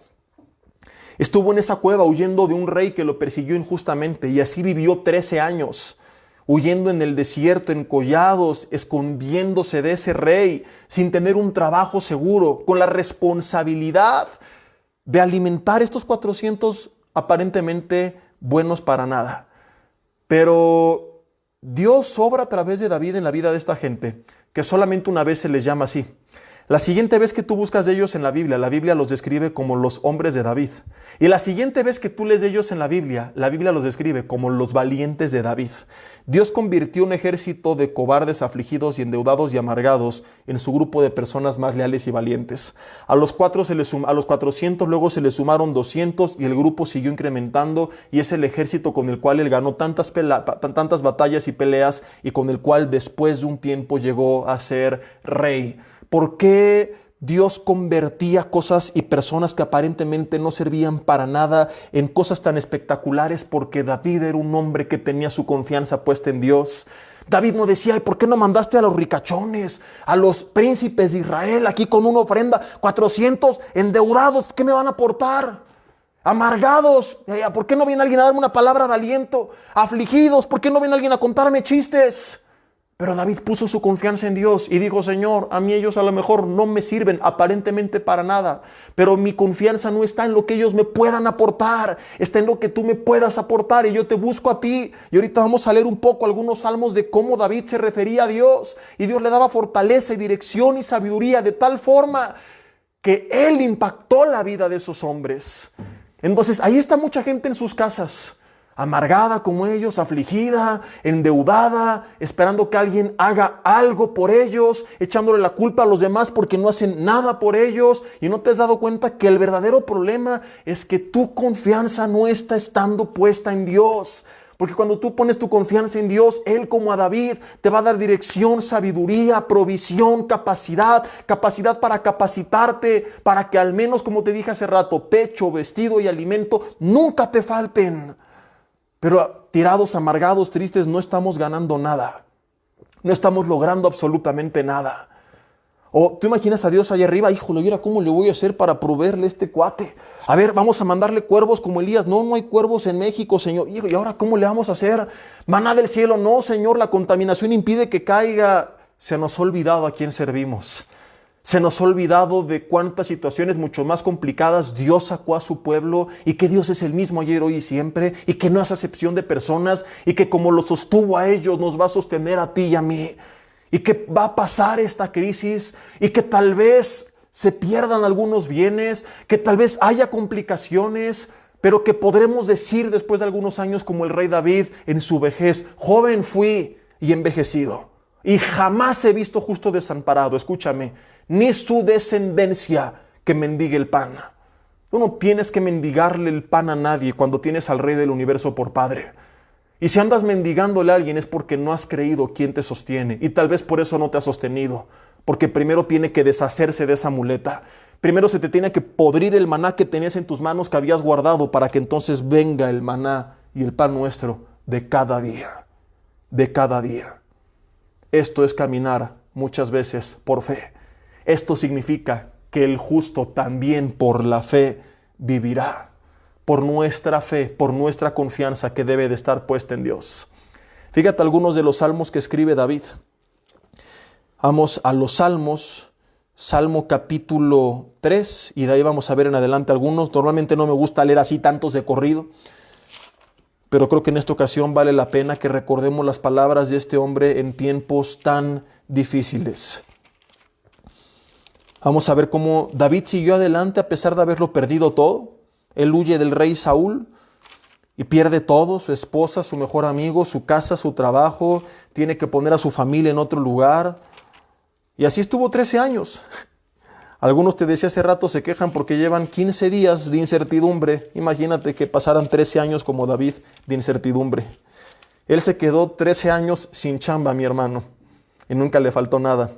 Estuvo en esa cueva huyendo de un rey que lo persiguió injustamente y así vivió 13 años. Huyendo en el desierto, en collados, escondiéndose de ese rey, sin tener un trabajo seguro, con la responsabilidad de alimentar estos 400 aparentemente buenos para nada. Pero Dios obra a través de David en la vida de esta gente, que solamente una vez se les llama así. La siguiente vez que tú buscas de ellos en la Biblia los describe como los hombres de David. Y la siguiente vez que tú lees de ellos en la Biblia los describe como los valientes de David. Dios convirtió un ejército de cobardes, afligidos y endeudados y amargados en su grupo de personas más leales y valientes. A los 400 luego se le sumaron 200 y el grupo siguió incrementando y es el ejército con el cual él ganó tantas batallas y peleas y con el cual después de un tiempo llegó a ser rey. ¿Por qué Dios convertía cosas y personas que aparentemente no servían para nada en cosas tan espectaculares? Porque David era un hombre que tenía su confianza puesta en Dios. David no decía, ¿por qué no mandaste a los ricachones, a los príncipes de Israel aquí con una ofrenda? 400 endeudados, ¿qué me van a aportar? Amargados, ¿por qué no viene alguien a darme una palabra de aliento? Afligidos, ¿por qué no viene alguien a contarme chistes? Pero David puso su confianza en Dios y dijo, Señor, a mí ellos a lo mejor no me sirven aparentemente para nada, pero mi confianza no está en lo que ellos me puedan aportar, está en lo que tú me puedas aportar y yo te busco a ti. Y ahorita vamos a leer un poco algunos salmos de cómo David se refería a Dios y Dios le daba fortaleza y dirección y sabiduría de tal forma que él impactó la vida de esos hombres. Entonces ahí está mucha gente en sus casas, amargada como ellos, afligida, endeudada, esperando que alguien haga algo por ellos, echándole la culpa a los demás porque no hacen nada por ellos. Y no te has dado cuenta que el verdadero problema es que tu confianza no está estando puesta en Dios. Porque cuando tú pones tu confianza en Dios, Él como a David te va a dar dirección, sabiduría, provisión, capacidad para capacitarte, para que al menos, como te dije hace rato, techo, vestido y alimento nunca te falten. Pero tirados, amargados, tristes, no estamos ganando nada. No estamos logrando absolutamente nada. O tú imaginas a Dios allá arriba, híjole, mira cómo le voy a hacer para proveerle a este cuate. A ver, vamos a mandarle cuervos como Elías. No hay cuervos en México, Señor. ¿Y ahora cómo le vamos a hacer? Maná del cielo. No, Señor, la contaminación impide que caiga. Se nos ha olvidado a quién servimos. Se nos ha olvidado de cuántas situaciones mucho más complicadas Dios sacó a su pueblo y que Dios es el mismo ayer, hoy y siempre y que no hace acepción de personas y que como lo sostuvo a ellos nos va a sostener a ti y a mí y que va a pasar esta crisis y que tal vez se pierdan algunos bienes, que tal vez haya complicaciones, pero que podremos decir después de algunos años como el rey David en su vejez: joven fui y envejecido, y jamás he visto justo desamparado, escúchame, ni su descendencia que mendigue el pan. Tú no tienes que mendigarle el pan a nadie cuando tienes al Rey del universo por padre. Y si andas mendigándole a alguien es porque no has creído quién te sostiene, y tal vez por eso no te ha sostenido, porque primero tiene que deshacerse de esa muleta. Primero se te tiene que podrir el maná que tenías en tus manos que habías guardado, para que entonces venga el maná y el pan nuestro de cada día. De cada día. Esto es caminar muchas veces por fe. Esto significa que el justo también por la fe vivirá. Por nuestra fe, por nuestra confianza que debe de estar puesta en Dios. Fíjate algunos de los salmos que escribe David. Vamos a los salmos. Salmo capítulo 3, y de ahí vamos a ver en adelante algunos. Normalmente no me gusta leer así tantos de corrido, pero creo que en esta ocasión vale la pena que recordemos las palabras de este hombre en tiempos tan difíciles. Vamos a ver cómo David siguió adelante a pesar de haberlo perdido todo. Él huye del rey Saúl y pierde todo: su esposa, su mejor amigo, su casa, su trabajo. Tiene que poner a su familia en otro lugar. Y así estuvo 13 años. Algunos, te decía hace rato, se quejan porque llevan 15 días de incertidumbre. Imagínate que pasaran 13 años como David de incertidumbre. Él se quedó 13 años sin chamba, mi hermano, y nunca le faltó nada,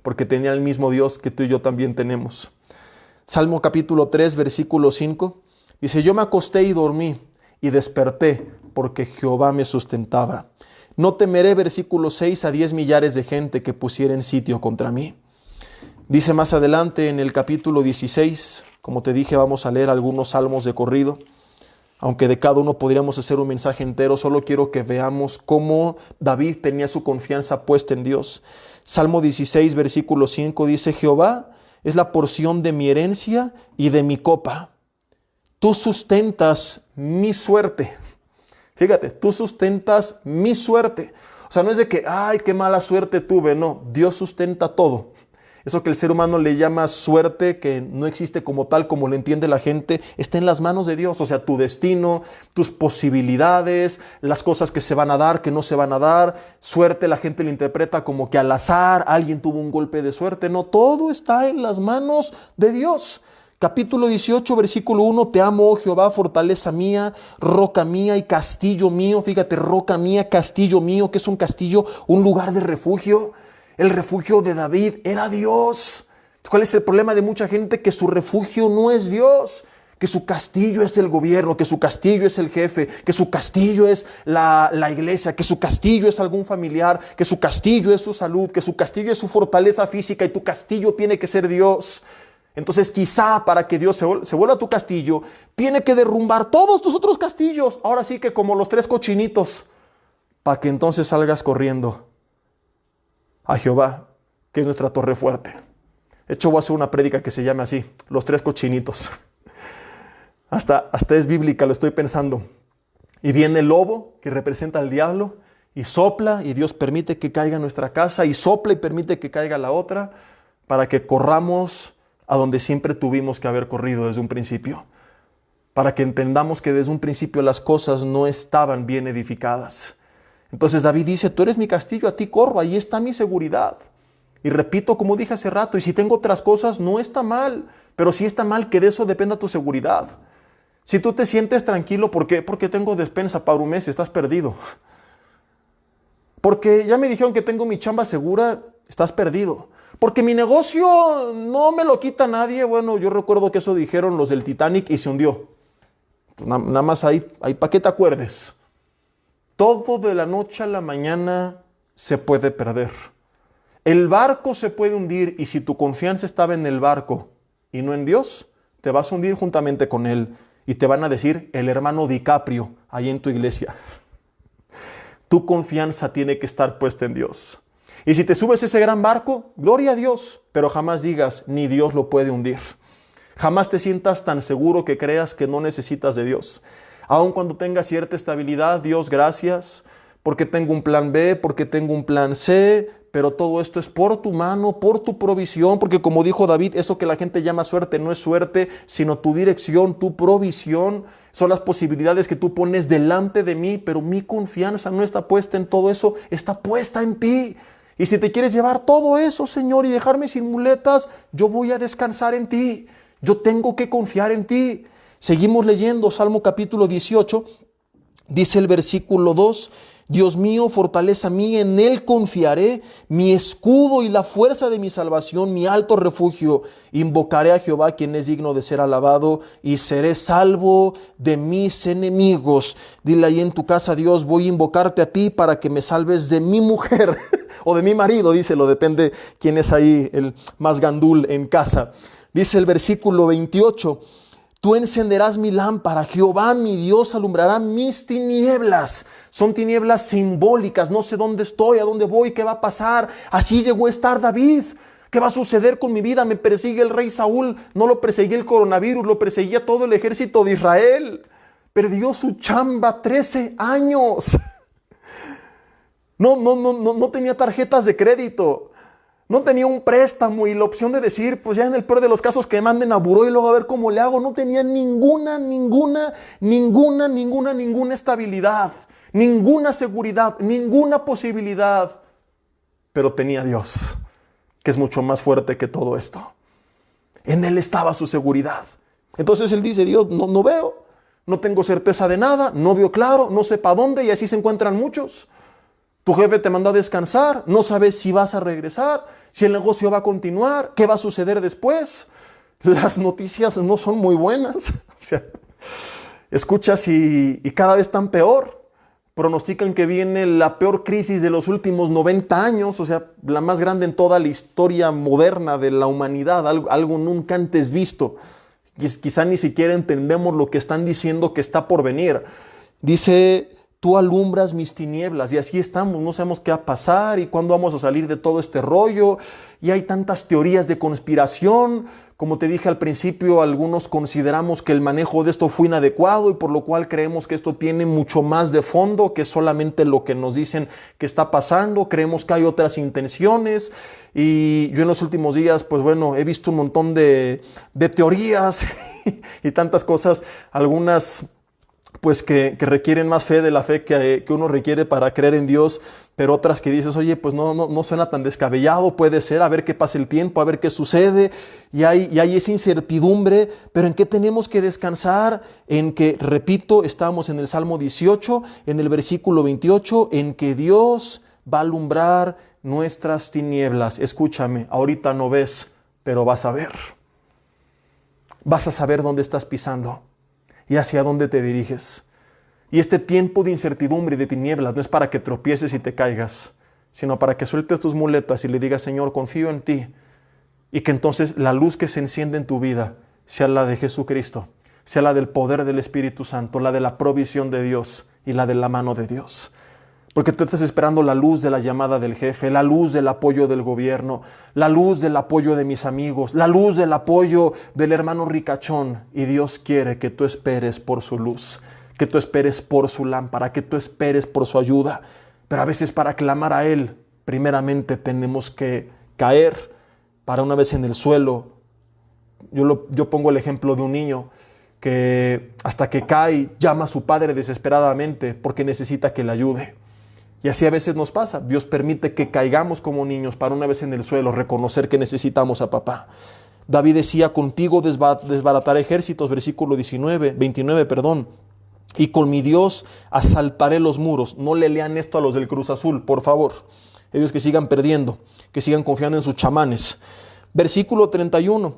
porque tenía el mismo Dios que tú y yo también tenemos. Salmo capítulo 3, versículo 5, dice: yo me acosté y dormí, y desperté, porque Jehová me sustentaba. No temeré, versículo 6, a 10 millares de gente que pusieren sitio contra mí. Dice más adelante en el capítulo 16, como te dije, vamos a leer algunos salmos de corrido. Aunque de cada uno podríamos hacer un mensaje entero, solo quiero que veamos cómo David tenía su confianza puesta en Dios. Salmo 16, versículo 5 dice: Jehová es la porción de mi herencia y de mi copa. Tú sustentas mi suerte. Fíjate, tú sustentas mi suerte. O sea, no es de que, ay, qué mala suerte tuve. No, Dios sustenta todo. Eso que el ser humano le llama suerte, que no existe como tal, como lo entiende la gente, está en las manos de Dios. O sea, tu destino, tus posibilidades, las cosas que se van a dar, que no se van a dar. Suerte la gente lo interpreta como que al azar alguien tuvo un golpe de suerte. No, todo está en las manos de Dios. Capítulo 18, versículo 1, te amo, oh Jehová, fortaleza mía, roca mía y castillo mío. Fíjate, roca mía, castillo mío. ¿Qué es un castillo? Un lugar de refugio. El refugio de David era Dios. ¿Cuál es el problema de mucha gente? Que su refugio no es Dios, que su castillo es el gobierno, que su castillo es el jefe, que su castillo es la iglesia, que su castillo es algún familiar, que su castillo es su salud, que su castillo es su fortaleza física, y tu castillo tiene que ser Dios. Entonces quizá para que Dios se vuelva tu castillo, tiene que derrumbar todos tus otros castillos. Ahora sí que como los 3 cochinitos, para que entonces salgas corriendo a Jehová, que es nuestra torre fuerte. De hecho, voy a hacer una prédica que se llame así: los 3 cochinitos. Hasta es bíblica, lo estoy pensando. Y viene el lobo, que representa al diablo, y sopla, y Dios permite que caiga en nuestra casa, y sopla y permite que caiga la otra, para que corramos a donde siempre tuvimos que haber corrido desde un principio. Para que entendamos que desde un principio las cosas no estaban bien edificadas. Entonces David dice: tú eres mi castillo, a ti corro, ahí está mi seguridad. Y repito, como dije hace rato, y si tengo otras cosas, no está mal, pero sí está mal que de eso dependa tu seguridad. Si tú te sientes tranquilo, ¿por qué? Porque tengo despensa para un mes, estás perdido. Porque ya me dijeron que tengo mi chamba segura, estás perdido. Porque mi negocio no me lo quita nadie. Bueno, yo recuerdo que eso dijeron los del Titanic y se hundió. Pues nada más ahí para que te acuerdes. Todo de la noche a la mañana se puede perder. El barco se puede hundir, y si tu confianza estaba en el barco y no en Dios, te vas a hundir juntamente con él. Y te van a decir el hermano DiCaprio ahí en tu iglesia. Tu confianza tiene que estar puesta en Dios. Y si te subes a ese gran barco, gloria a Dios, pero jamás digas, ni Dios lo puede hundir. Jamás te sientas tan seguro que creas que no necesitas de Dios. Aun cuando tengas cierta estabilidad, Dios, gracias, porque tengo un plan B, porque tengo un plan C, pero todo esto es por tu mano, por tu provisión, porque como dijo David, eso que la gente llama suerte no es suerte, sino tu dirección, tu provisión, son las posibilidades que tú pones delante de mí, pero mi confianza no está puesta en todo eso, está puesta en ti. Y si te quieres llevar todo eso, Señor, y dejarme sin muletas, yo voy a descansar en ti. Yo tengo que confiar en ti. Seguimos leyendo Salmo capítulo 18, dice el versículo 2, Dios mío, fortaleza mía, en Él confiaré, mi escudo y la fuerza de mi salvación, mi alto refugio. Invocaré a Jehová, quien es digno de ser alabado, y seré salvo de mis enemigos. Dile ahí en tu casa, Dios, voy a invocarte a ti para que me salves de mi mujer o de mi marido, díselo, depende quién es ahí el más gandul en casa. Dice el versículo 28, tú encenderás mi lámpara, Jehová mi Dios alumbrará mis tinieblas. Son tinieblas simbólicas, no sé dónde estoy, a dónde voy, qué va a pasar. Así llegó a estar David. ¿Qué va a suceder con mi vida? Me persigue el rey Saúl, no lo perseguía el coronavirus, lo perseguía todo el ejército de Israel. Perdió su chamba 13 años. No tenía tarjetas de crédito. No tenía un préstamo y la opción de decir, pues ya en el peor de los casos que me manden a buró y luego a ver cómo le hago. No tenía ninguna estabilidad, ninguna seguridad, ninguna posibilidad. Pero tenía a Dios, que es mucho más fuerte que todo esto. En Él estaba su seguridad. Entonces él dice, Dios, no veo, no tengo certeza de nada, no veo claro, no sé para dónde, y así se encuentran muchos. Tu jefe te mandó a descansar, no sabes si vas a regresar, si el negocio va a continuar, qué va a suceder después. Las noticias no son muy buenas. O sea, escuchas y cada vez están peor. Pronostican que viene la peor crisis de los últimos 90 años, o sea, la más grande en toda la historia moderna de la humanidad, algo nunca antes visto. Quizá ni siquiera entendemos lo que están diciendo que está por venir. Dice, tú alumbras mis tinieblas, y así estamos, no sabemos qué va a pasar y cuándo vamos a salir de todo este rollo, y hay tantas teorías de conspiración. Como te dije al principio, algunos consideramos que el manejo de esto fue inadecuado y por lo cual creemos que esto tiene mucho más de fondo que solamente lo que nos dicen que está pasando. Creemos que hay otras intenciones, y yo en los últimos días, pues bueno, he visto un montón de teorías y tantas cosas, algunas pues que requieren más fe de la fe que uno requiere para creer en Dios, pero otras que dices, oye, pues no suena tan descabellado, puede ser, a ver qué pasa el tiempo, a ver qué sucede, y hay esa incertidumbre, pero ¿en qué tenemos que descansar? En que, repito, estamos en el Salmo 18, en el versículo 28, en que Dios va a alumbrar nuestras tinieblas. Escúchame, ahorita no ves, pero vas a ver. Vas a saber dónde estás pisando y hacia dónde te diriges. Y este tiempo de incertidumbre y de tinieblas no es para que tropieces y te caigas, sino para que sueltes tus muletas y le digas, Señor, confío en ti. Y que entonces la luz que se enciende en tu vida sea la de Jesucristo, sea la del poder del Espíritu Santo, la de la provisión de Dios y la de la mano de Dios. Porque tú estás esperando la luz de la llamada del jefe, la luz del apoyo del gobierno, la luz del apoyo de mis amigos, la luz del apoyo del hermano ricachón. Y Dios quiere que tú esperes por su luz, que tú esperes por su lámpara, que tú esperes por su ayuda. Pero a veces para clamar a Él, primeramente tenemos que caer para una vez en el suelo. Yo pongo el ejemplo de un niño que hasta que cae llama a su padre desesperadamente porque necesita que le ayude. Y así a veces nos pasa. Dios permite que caigamos como niños para una vez en el suelo reconocer que necesitamos a papá. David decía, contigo desbarataré ejércitos, versículo 29, y con mi Dios asaltaré los muros. No le lean esto a los del Cruz Azul, por favor. Ellos que sigan perdiendo, que sigan confiando en sus chamanes. Versículo 31,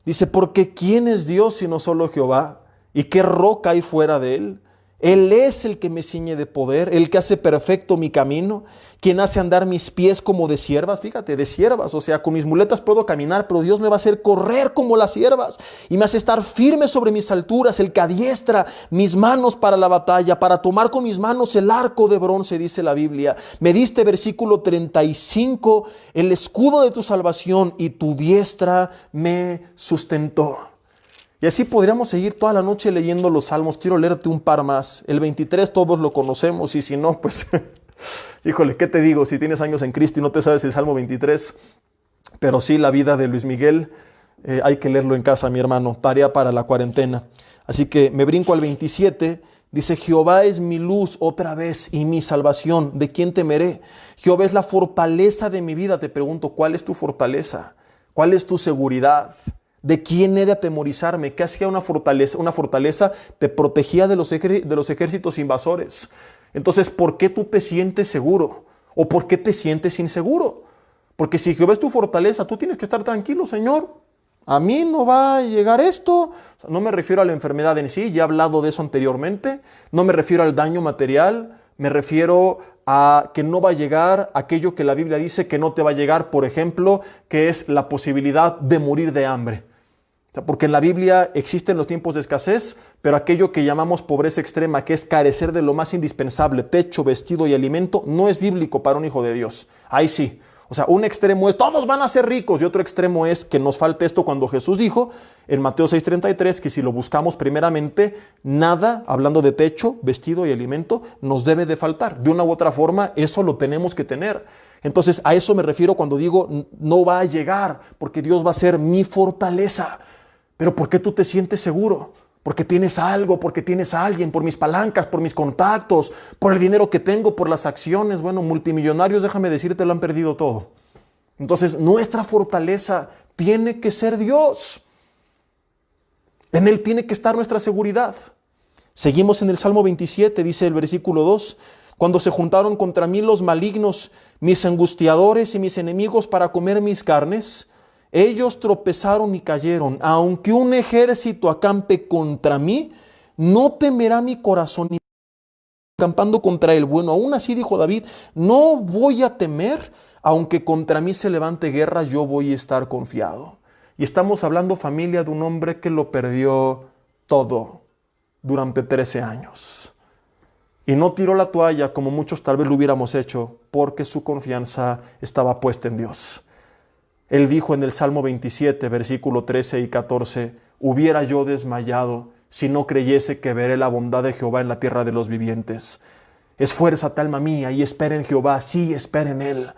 dice, porque ¿quién es Dios sino solo Jehová? ¿Y qué roca hay fuera de él? Él es el que me ciñe de poder, el que hace perfecto mi camino, quien hace andar mis pies como de ciervas. Fíjate, de ciervas, o sea, con mis muletas puedo caminar, pero Dios me va a hacer correr como las ciervas y me hace estar firme sobre mis alturas, el que adiestra mis manos para la batalla, para tomar con mis manos el arco de bronce, dice la Biblia. Me diste, versículo 35, el escudo de tu salvación y tu diestra me sustentó. Y así podríamos seguir toda la noche leyendo los salmos. Quiero leerte un par más. El 23 todos lo conocemos y si no, pues Híjole, ¿qué te digo? Si tienes años en Cristo y no te sabes el Salmo 23, pero sí la vida de Luis Miguel, hay que leerlo en casa, mi hermano, tarea para la cuarentena. Así que me brinco al 27, dice, Jehová es mi luz otra vez y mi salvación, ¿de quién temeré? Jehová es la fortaleza de mi vida. Te pregunto, ¿cuál es tu fortaleza? ¿Cuál es tu seguridad? ¿De quién he de atemorizarme? ¿Qué hacía una fortaleza? Una fortaleza te protegía de los ejércitos invasores. Entonces, ¿por qué tú te sientes seguro? ¿O por qué te sientes inseguro? Porque si Jehová es tu fortaleza, tú tienes que estar tranquilo, Señor. A mí no va a llegar esto. No me refiero a la enfermedad en sí, ya he hablado de eso anteriormente. No me refiero al daño material, me refiero a que no va a llegar aquello que la Biblia dice que no te va a llegar, por ejemplo, que es la posibilidad de morir de hambre. Porque en la Biblia existen los tiempos de escasez, pero aquello que llamamos pobreza extrema, que es carecer de lo más indispensable, techo, vestido y alimento, no es bíblico para un hijo de Dios. Ahí sí. O sea, un extremo es todos van a ser ricos y otro extremo es que nos falte esto cuando Jesús dijo en Mateo 6:33 que si lo buscamos primeramente, nada, hablando de techo, vestido y alimento, nos debe de faltar. De una u otra forma, eso lo tenemos que tener. Entonces, a eso me refiero cuando digo no va a llegar, porque Dios va a ser mi fortaleza. Pero ¿por qué tú te sientes seguro? Porque tienes algo, porque tienes a alguien, por mis palancas, por mis contactos, por el dinero que tengo, por las acciones. Bueno, multimillonarios, déjame decirte, lo han perdido todo. Entonces, nuestra fortaleza tiene que ser Dios. En Él tiene que estar nuestra seguridad. Seguimos en el Salmo 27, dice el versículo 2. Cuando se juntaron contra mí los malignos, mis angustiadores y mis enemigos para comer mis carnes, ellos tropezaron y cayeron. Aunque un ejército acampe contra mí, no temerá mi corazón. Acampando contra el bueno. Aún así dijo David, no voy a temer, aunque contra mí se levante guerra, yo voy a estar confiado. Y estamos hablando, familia, de un hombre que lo perdió todo durante 13 años. Y no tiró la toalla como muchos tal vez lo hubiéramos hecho, porque su confianza estaba puesta en Dios. Él dijo en el Salmo 27, versículo 13 y 14, hubiera yo desmayado si no creyese que veré la bondad de Jehová en la tierra de los vivientes. Esfuérzate, alma mía, y espera en Jehová, sí, espera en Él.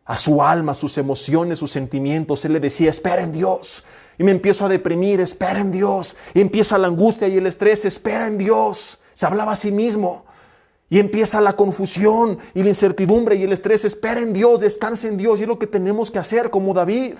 A su alma, sus emociones, sus sentimientos, Él le decía, espera en Dios. Y me empiezo a deprimir, espera en Dios. Y empieza la angustia y el estrés, espera en Dios. Se hablaba a sí mismo. Y empieza la confusión y la incertidumbre y el estrés. Espera en Dios, descansa en Dios. Y es lo que tenemos que hacer como David.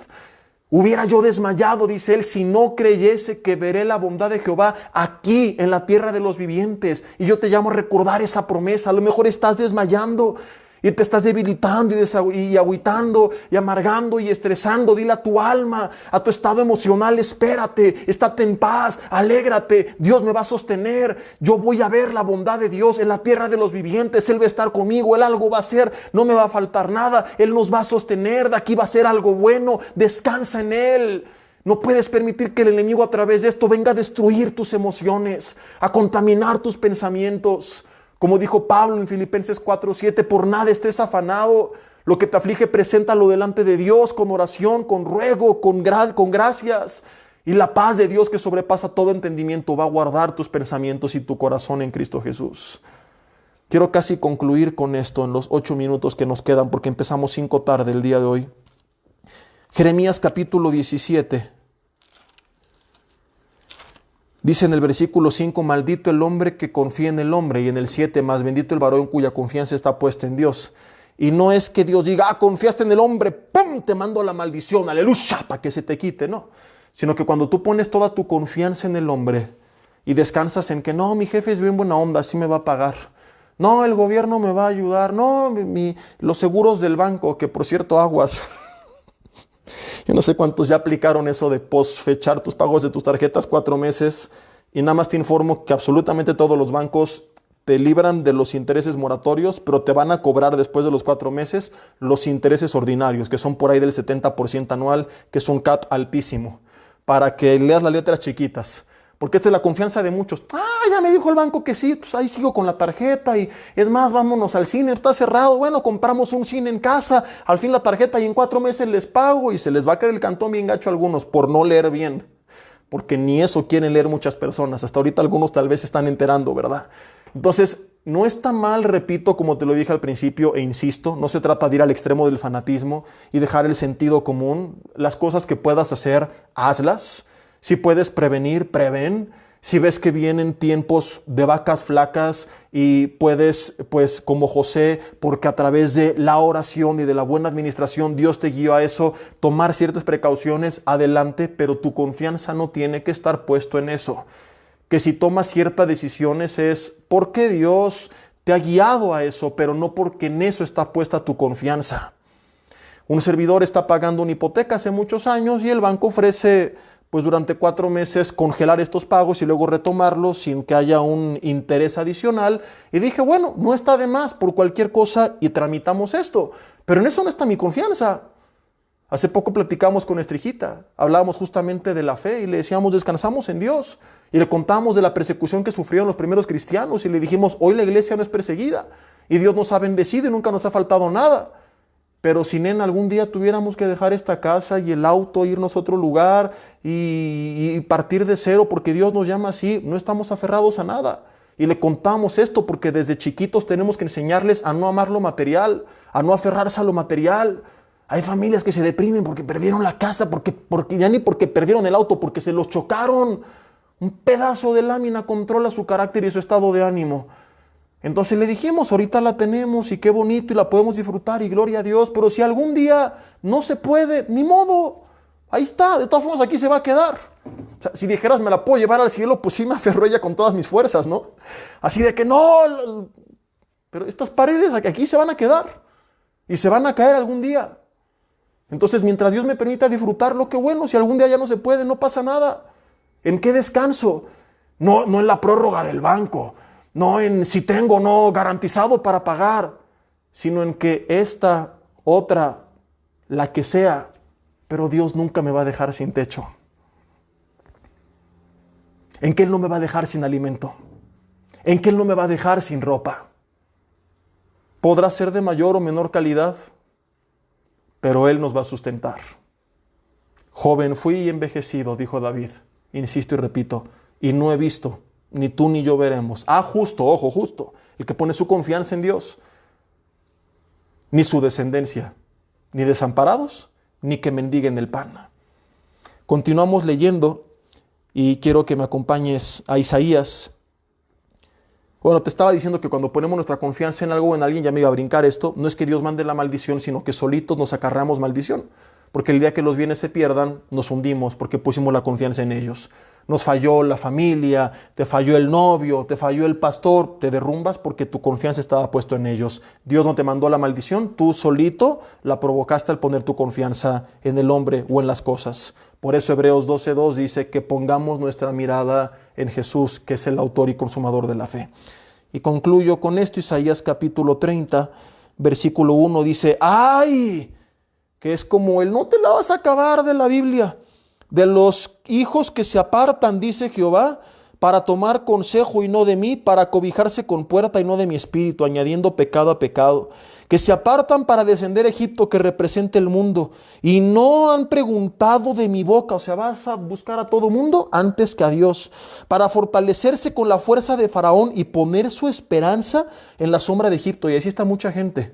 Hubiera yo desmayado, dice él, si no creyese que veré la bondad de Jehová aquí en la tierra de los vivientes. Y yo te llamo a recordar esa promesa. A lo mejor estás desmayando y te estás debilitando y agüitando y amargando y estresando. Dile a tu alma, a tu estado emocional, espérate, estate en paz, alégrate, Dios me va a sostener. Yo voy a ver la bondad de Dios en la tierra de los vivientes. Él va a estar conmigo, Él algo va a hacer, no me va a faltar nada. Él nos va a sostener, de aquí va a ser algo bueno. Descansa en Él. No puedes permitir que el enemigo a través de esto venga a destruir tus emociones, a contaminar tus pensamientos. Como dijo Pablo en Filipenses 4:7, por nada estés afanado. Lo que te aflige, preséntalo delante de Dios con oración, con ruego, con gracias. Y la paz de Dios que sobrepasa todo entendimiento va a guardar tus pensamientos y tu corazón en Cristo Jesús. Quiero casi concluir con esto en los 8 minutos que nos quedan, porque empezamos 5 tarde el día de hoy. Jeremías capítulo 17. Dice en el versículo 5, maldito el hombre que confía en el hombre, y en el 7, más bendito el varón cuya confianza está puesta en Dios. Y no es que Dios diga, confiaste en el hombre, ¡pum!, te mando la maldición, aleluya, para que se te quite, no. Sino que cuando tú pones toda tu confianza en el hombre y descansas en que no, mi jefe es bien buena onda, así me va a pagar. No, el gobierno me va a ayudar. No, los seguros del banco, que por cierto, aguas. Yo no sé cuántos ya aplicaron eso de posfechar tus pagos de tus tarjetas 4 meses, y nada más te informo que absolutamente todos los bancos te libran de los intereses moratorios, pero te van a cobrar después de los 4 meses los intereses ordinarios, que son por ahí del 70% anual, que es un CAT altísimo, para que leas las letras chiquitas. Porque esta es la confianza de muchos. Ya me dijo el banco que sí, pues ahí sigo con la tarjeta y es más, vámonos al cine, está cerrado. Bueno, compramos un cine en casa, al fin la tarjeta y en 4 meses les pago, y se les va a caer el cantón bien gacho a algunos por no leer bien. Porque ni eso quieren leer muchas personas. Hasta ahorita algunos tal vez se están enterando, ¿verdad? Entonces, no está mal, repito, como te lo dije al principio e insisto, no se trata de ir al extremo del fanatismo y dejar el sentido común. Las cosas que puedas hacer, hazlas. Si puedes prevenir, prevén. Si ves que vienen tiempos de vacas flacas y puedes, pues como José, porque a través de la oración y de la buena administración Dios te guió a eso, tomar ciertas precauciones, adelante, pero tu confianza no tiene que estar puesto en eso. Que si tomas ciertas decisiones es porque Dios te ha guiado a eso, pero no porque en eso está puesta tu confianza. Un servidor está pagando una hipoteca hace muchos años y el banco ofrece, pues durante 4 meses, congelar estos pagos y luego retomarlos sin que haya un interés adicional. Y dije, bueno, no está de más por cualquier cosa y tramitamos esto. Pero en eso no está mi confianza. Hace poco platicamos con nuestra hijita, hablábamos justamente de la fe y le decíamos, descansamos en Dios. Y le contamos de la persecución que sufrieron los primeros cristianos y le dijimos, hoy la iglesia no es perseguida y Dios nos ha bendecido y nunca nos ha faltado nada. Pero si en algún día tuviéramos que dejar esta casa y el auto, irnos a otro lugar y partir de cero porque Dios nos llama así, no estamos aferrados a nada. Y le contamos esto porque desde chiquitos tenemos que enseñarles a no amar lo material, a no aferrarse a lo material. Hay familias que se deprimen porque perdieron la casa, porque ya ni porque perdieron el auto, porque se los chocaron. Un pedazo de lámina controla su carácter y su estado de ánimo. Entonces le dijimos, ahorita la tenemos y qué bonito y la podemos disfrutar y gloria a Dios, pero si algún día no se puede, ni modo, ahí está, de todas formas aquí se va a quedar. O sea, si dijeras me la puedo llevar al cielo, pues sí me aferro a ella con todas mis fuerzas, ¿no? Así de que no, pero estas paredes aquí se van a quedar y se van a caer algún día. Entonces mientras Dios me permita disfrutarlo, qué bueno, si algún día ya no se puede, no pasa nada. ¿En qué descanso? No en la prórroga del banco, no en si tengo o no garantizado para pagar, sino en que esta, otra, la que sea, pero Dios nunca me va a dejar sin techo. En que Él no me va a dejar sin alimento, en que Él no me va a dejar sin ropa. Podrá ser de mayor o menor calidad, pero Él nos va a sustentar. Joven fui y envejecido, dijo David. Insisto y repito, y no he visto, ni tú ni yo veremos. Justo, ojo, justo, el que pone su confianza en Dios. Ni su descendencia, ni desamparados, ni que mendiguen el pan. Continuamos leyendo y quiero que me acompañes a Isaías. Bueno, te estaba diciendo que cuando ponemos nuestra confianza en algo o en alguien, ya me iba a brincar esto, no es que Dios mande la maldición, sino que solitos nos acarreamos maldición. Porque el día que los bienes se pierdan, nos hundimos porque pusimos la confianza en ellos. Nos falló la familia, te falló el novio, te falló el pastor, te derrumbas porque tu confianza estaba puesta en ellos. Dios no te mandó la maldición, tú solito la provocaste al poner tu confianza en el hombre o en las cosas. Por eso Hebreos 12:2 dice que pongamos nuestra mirada en Jesús, que es el autor y consumador de la fe. Y concluyo con esto, Isaías capítulo 30, versículo 1 dice, ¡ay! Que es como el no te la vas a acabar de la Biblia. De los hijos que se apartan, dice Jehová, para tomar consejo y no de mí, para cobijarse con puerta y no de mi espíritu, añadiendo pecado a pecado. Que se apartan para descender a Egipto, que represente el mundo, y no han preguntado de mi boca. O sea, vas a buscar a todo mundo antes que a Dios, para fortalecerse con la fuerza de Faraón y poner su esperanza en la sombra de Egipto. Y así está mucha gente.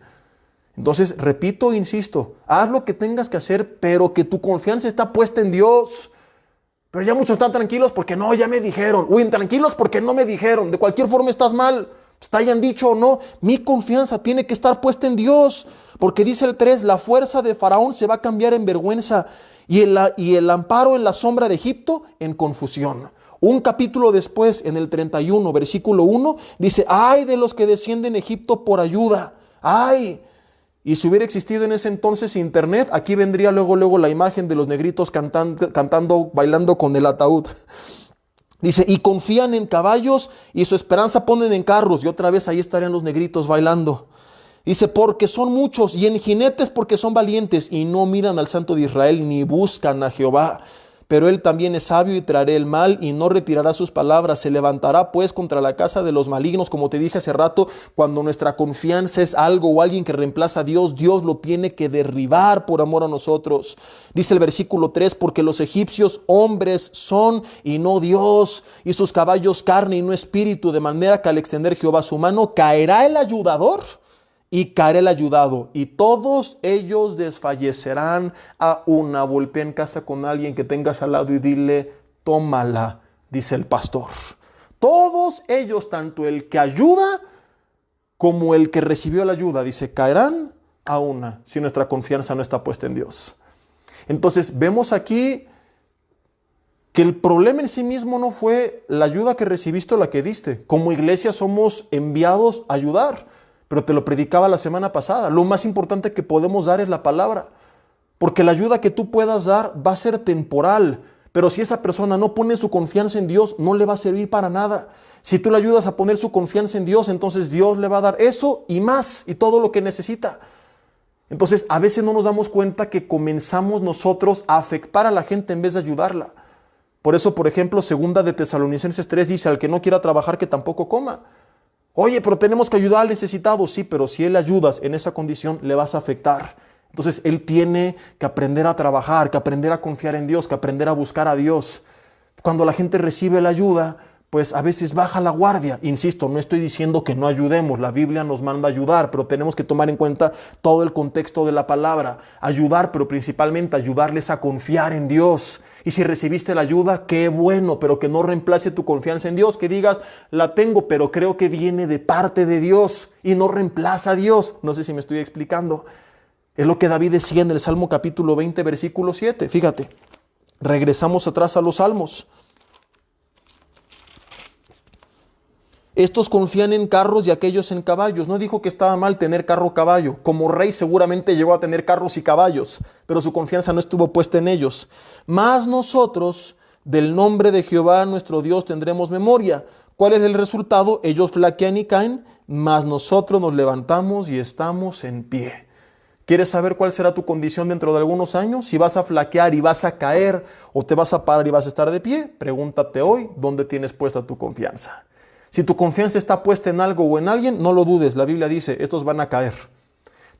Entonces, repito e insisto, haz lo que tengas que hacer, pero que tu confianza está puesta en Dios. Pero ya muchos están tranquilos porque no, ya me dijeron. Uy, tranquilos porque no me dijeron. De cualquier forma estás mal, te hayan dicho o no. Mi confianza tiene que estar puesta en Dios. Porque dice el 3, la fuerza de Faraón se va a cambiar en vergüenza y el amparo en la sombra de Egipto en confusión. Un capítulo después, en el 31, versículo 1, dice, ay de los que descienden a Egipto por ayuda. Ay. Y si hubiera existido en ese entonces internet, aquí vendría luego la imagen de los negritos cantando, bailando con el ataúd. Dice, y confían en caballos y su esperanza ponen en carros. Y otra vez ahí estarían los negritos bailando. Dice, porque son muchos, y en jinetes porque son valientes, y no miran al Santo de Israel, ni buscan a Jehová. Pero él también es sabio y traerá el mal y no retirará sus palabras. Se levantará pues contra la casa de los malignos, como te dije hace rato, cuando nuestra confianza es algo o alguien que reemplaza a Dios, Dios lo tiene que derribar por amor a nosotros. Dice el versículo 3, porque los egipcios hombres son y no Dios, y sus caballos carne y no espíritu, de manera que al extender Jehová su mano, caerá el ayudador y caerá el ayudado, y todos ellos desfallecerán a una. Voltea en casa con alguien que tengas al lado y dile, tómala, dice el pastor. Todos ellos, tanto el que ayuda como el que recibió la ayuda, dice, caerán a una, si nuestra confianza no está puesta en Dios. Entonces vemos aquí que el problema en sí mismo no fue la ayuda que recibiste o la que diste. Como iglesia somos enviados a ayudar, pero te lo predicaba la semana pasada. Lo más importante que podemos dar es la palabra, porque la ayuda que tú puedas dar va a ser temporal, pero si esa persona no pone su confianza en Dios, no le va a servir para nada. Si tú le ayudas a poner su confianza en Dios, entonces Dios le va a dar eso y más, y todo lo que necesita. Entonces, a veces no nos damos cuenta que comenzamos nosotros a afectar a la gente en vez de ayudarla. Por eso, por ejemplo, segunda de Tesalonicenses 3 dice, al que no quiera trabajar, que tampoco coma. Oye, pero tenemos que ayudar al necesitado. Sí, pero si él le ayudas en esa condición, le vas a afectar. Entonces, él tiene que aprender a trabajar, que aprender a confiar en Dios, que aprender a buscar a Dios. Cuando la gente recibe la ayuda, pues a veces baja la guardia. Insisto, no estoy diciendo que no ayudemos, la Biblia nos manda a ayudar, pero tenemos que tomar en cuenta todo el contexto de la palabra. Ayudar, pero principalmente ayudarles a confiar en Dios. Y si recibiste la ayuda, qué bueno, pero que no reemplace tu confianza en Dios, que digas, la tengo, pero creo que viene de parte de Dios y no reemplaza a Dios. No sé si me estoy explicando. Es lo que David decía en el Salmo capítulo 20, versículo 7. Fíjate, regresamos atrás a los Salmos. Estos confían en carros y aquellos en caballos. No dijo que estaba mal tener carro o caballo. Como rey seguramente llegó a tener carros y caballos, pero su confianza no estuvo puesta en ellos. Mas nosotros, del nombre de Jehová nuestro Dios, tendremos memoria. ¿Cuál es el resultado? Ellos flaquean y caen, mas nosotros nos levantamos y estamos en pie. ¿Quieres saber cuál será tu condición dentro de algunos años? Si vas a flaquear y vas a caer, o te vas a parar y vas a estar de pie, pregúntate hoy dónde tienes puesta tu confianza. Si tu confianza está puesta en algo o en alguien, no lo dudes. La Biblia dice, estos van a caer.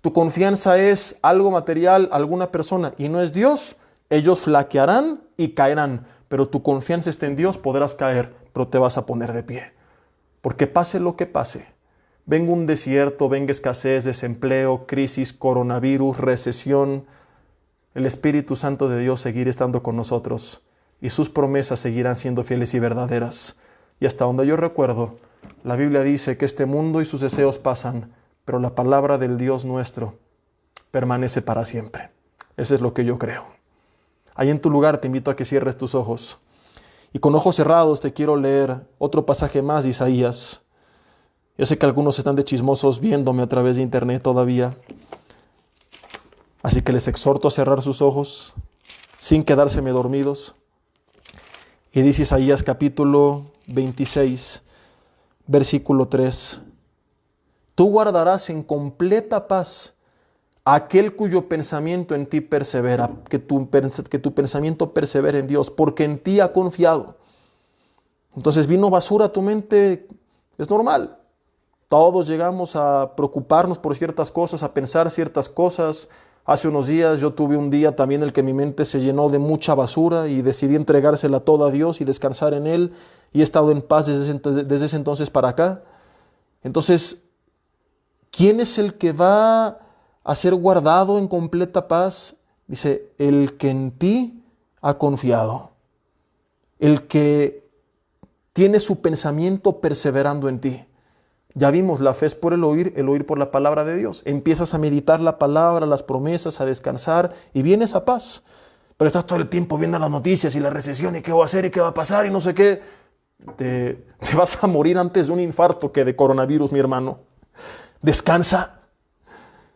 Tu confianza es algo material, alguna persona, y no es Dios, ellos flaquearán y caerán. Pero tu confianza está en Dios, podrás caer, pero te vas a poner de pie. Porque pase lo que pase, venga un desierto, venga escasez, desempleo, crisis, coronavirus, recesión, el Espíritu Santo de Dios seguirá estando con nosotros y sus promesas seguirán siendo fieles y verdaderas. Y hasta donde yo recuerdo, la Biblia dice que este mundo y sus deseos pasan, pero la palabra del Dios nuestro permanece para siempre. Eso es lo que yo creo. Ahí en tu lugar te invito a que cierres tus ojos. Y con ojos cerrados te quiero leer otro pasaje más de Isaías. Yo sé que algunos están de chismosos viéndome a través de internet todavía. Así que les exhorto a cerrar sus ojos sin quedárseme dormidos. Y dice Isaías capítulo 26, versículo 3. Tú guardarás en completa paz a aquel cuyo pensamiento en ti persevera, que tu pensamiento persevere en Dios, porque en ti ha confiado. Entonces vino basura a tu mente, es normal. Todos llegamos a preocuparnos por ciertas cosas, a pensar ciertas cosas. Hace unos días yo tuve un día también en el que mi mente se llenó de mucha basura y decidí entregársela toda a Dios y descansar en Él. Y he estado en paz desde ese entonces para acá. Entonces, ¿quién es el que va a ser guardado en completa paz? Dice, el que en ti ha confiado. El que tiene su pensamiento perseverando en ti. Ya vimos, la fe es por el oír por la palabra de Dios. Empiezas a meditar la palabra, las promesas, a descansar y vienes a paz. Pero estás todo el tiempo viendo las noticias y la recesión y qué va a hacer y qué va a pasar y no sé qué. Te vas a morir antes de un infarto que de coronavirus, mi hermano. Descansa.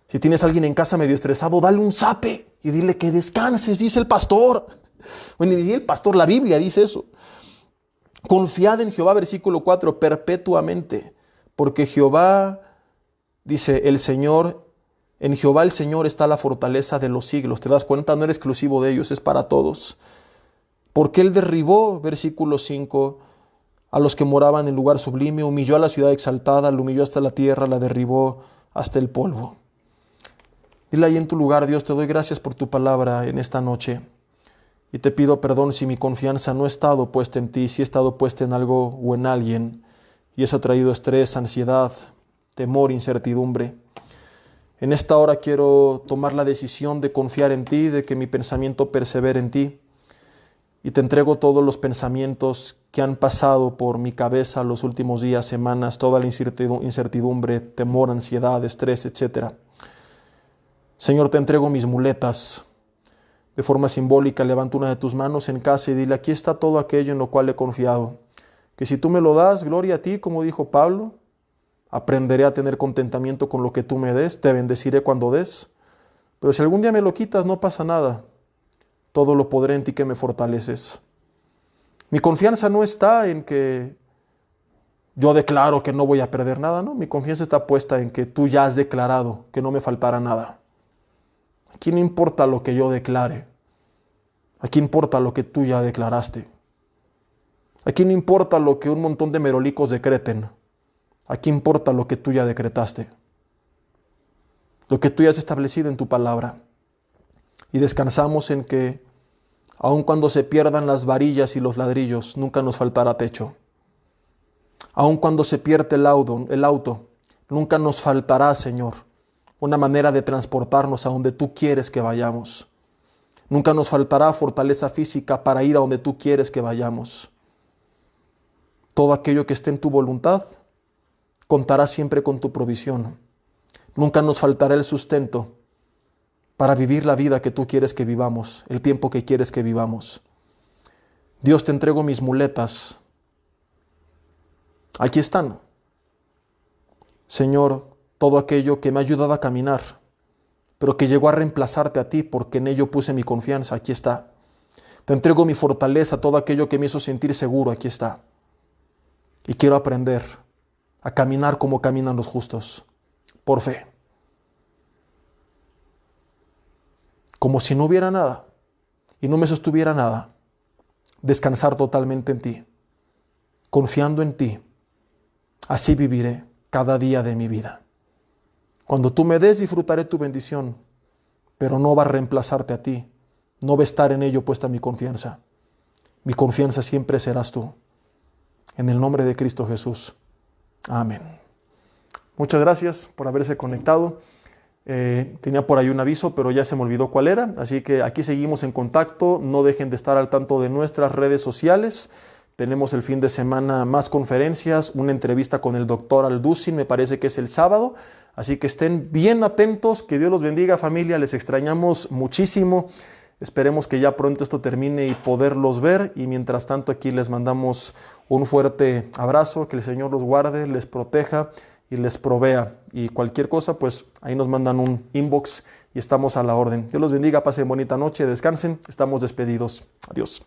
Si tienes a alguien en casa medio estresado, dale un zape y dile que descanses, dice el pastor. Bueno, y el pastor, la Biblia dice eso. Confiad en Jehová, versículo 4, perpetuamente. Porque Jehová, dice el Señor, en Jehová el Señor está la fortaleza de los siglos. ¿Te das cuenta? No era exclusivo de ellos, es para todos. Porque Él derribó, versículo 5, a los que moraban en lugar sublime, humilló a la ciudad exaltada, la humilló hasta la tierra, la derribó hasta el polvo. Dile ahí en tu lugar: Dios, te doy gracias por tu palabra en esta noche. Y te pido perdón si mi confianza no ha estado puesta en ti, si he estado puesta en algo o en alguien, y eso ha traído estrés, ansiedad, temor, incertidumbre. En esta hora quiero tomar la decisión de confiar en ti, de que mi pensamiento persevere en ti. Y te entrego todos los pensamientos que han pasado por mi cabeza los últimos días, semanas, toda la incertidumbre, temor, ansiedad, estrés, etc. Señor, te entrego mis muletas. De forma simbólica, levanta una de tus manos en casa y dile: aquí está todo aquello en lo cual he confiado. Que si tú me lo das, gloria a ti, como dijo Pablo. Aprenderé a tener contentamiento con lo que tú me des, te bendeciré cuando des. Pero si algún día me lo quitas, no pasa nada. Todo lo podré en ti que me fortaleces. Mi confianza no está en que yo declaro que no voy a perder nada, no. Mi confianza está puesta en que tú ya has declarado que no me faltará nada. Aquí no importa lo que yo declare. Aquí importa lo que tú ya declaraste. Aquí no importa lo que un montón de merolicos decreten. Aquí importa lo que tú ya decretaste. Lo que tú ya has establecido en tu palabra. Y descansamos en que, aun cuando se pierdan las varillas y los ladrillos, nunca nos faltará techo. Aun cuando se pierde el auto, nunca nos faltará, Señor, una manera de transportarnos a donde tú quieres que vayamos. Nunca nos faltará fortaleza física para ir a donde tú quieres que vayamos. Todo aquello que esté en tu voluntad contará siempre con tu provisión. Nunca nos faltará el sustento para vivir la vida que tú quieres que vivamos, el tiempo que quieres que vivamos. Dios, te entrego mis muletas. Aquí están. Señor, todo aquello que me ha ayudado a caminar, pero que llegó a reemplazarte a ti porque en ello puse mi confianza, aquí está. Te entrego mi fortaleza, todo aquello que me hizo sentir seguro, aquí está. Y quiero aprender a caminar como caminan los justos, por fe. Como si no hubiera nada y no me sostuviera nada. Descansar totalmente en ti, confiando en ti. Así viviré cada día de mi vida. Cuando tú me des, disfrutaré tu bendición, pero no va a reemplazarte a ti. No va a estar en ello puesta mi confianza. Mi confianza siempre serás tú. En el nombre de Cristo Jesús. Amén. Muchas gracias por haberse conectado. Tenía por ahí un aviso, pero ya se me olvidó cuál era. Así que aquí seguimos en contacto. No dejen de estar al tanto de nuestras redes sociales. Tenemos el fin de semana más conferencias, una entrevista con el doctor Alducin, me parece que es el sábado. Así que estén bien atentos. Que Dios los bendiga, familia. Les extrañamos muchísimo. Esperemos que ya pronto esto termine y poderlos ver. Y mientras tanto, aquí les mandamos un fuerte abrazo. Que el Señor los guarde, les proteja y les provea. Y cualquier cosa, pues ahí nos mandan un inbox y estamos a la orden. Dios los bendiga, pasen bonita noche, descansen. Estamos despedidos. Adiós.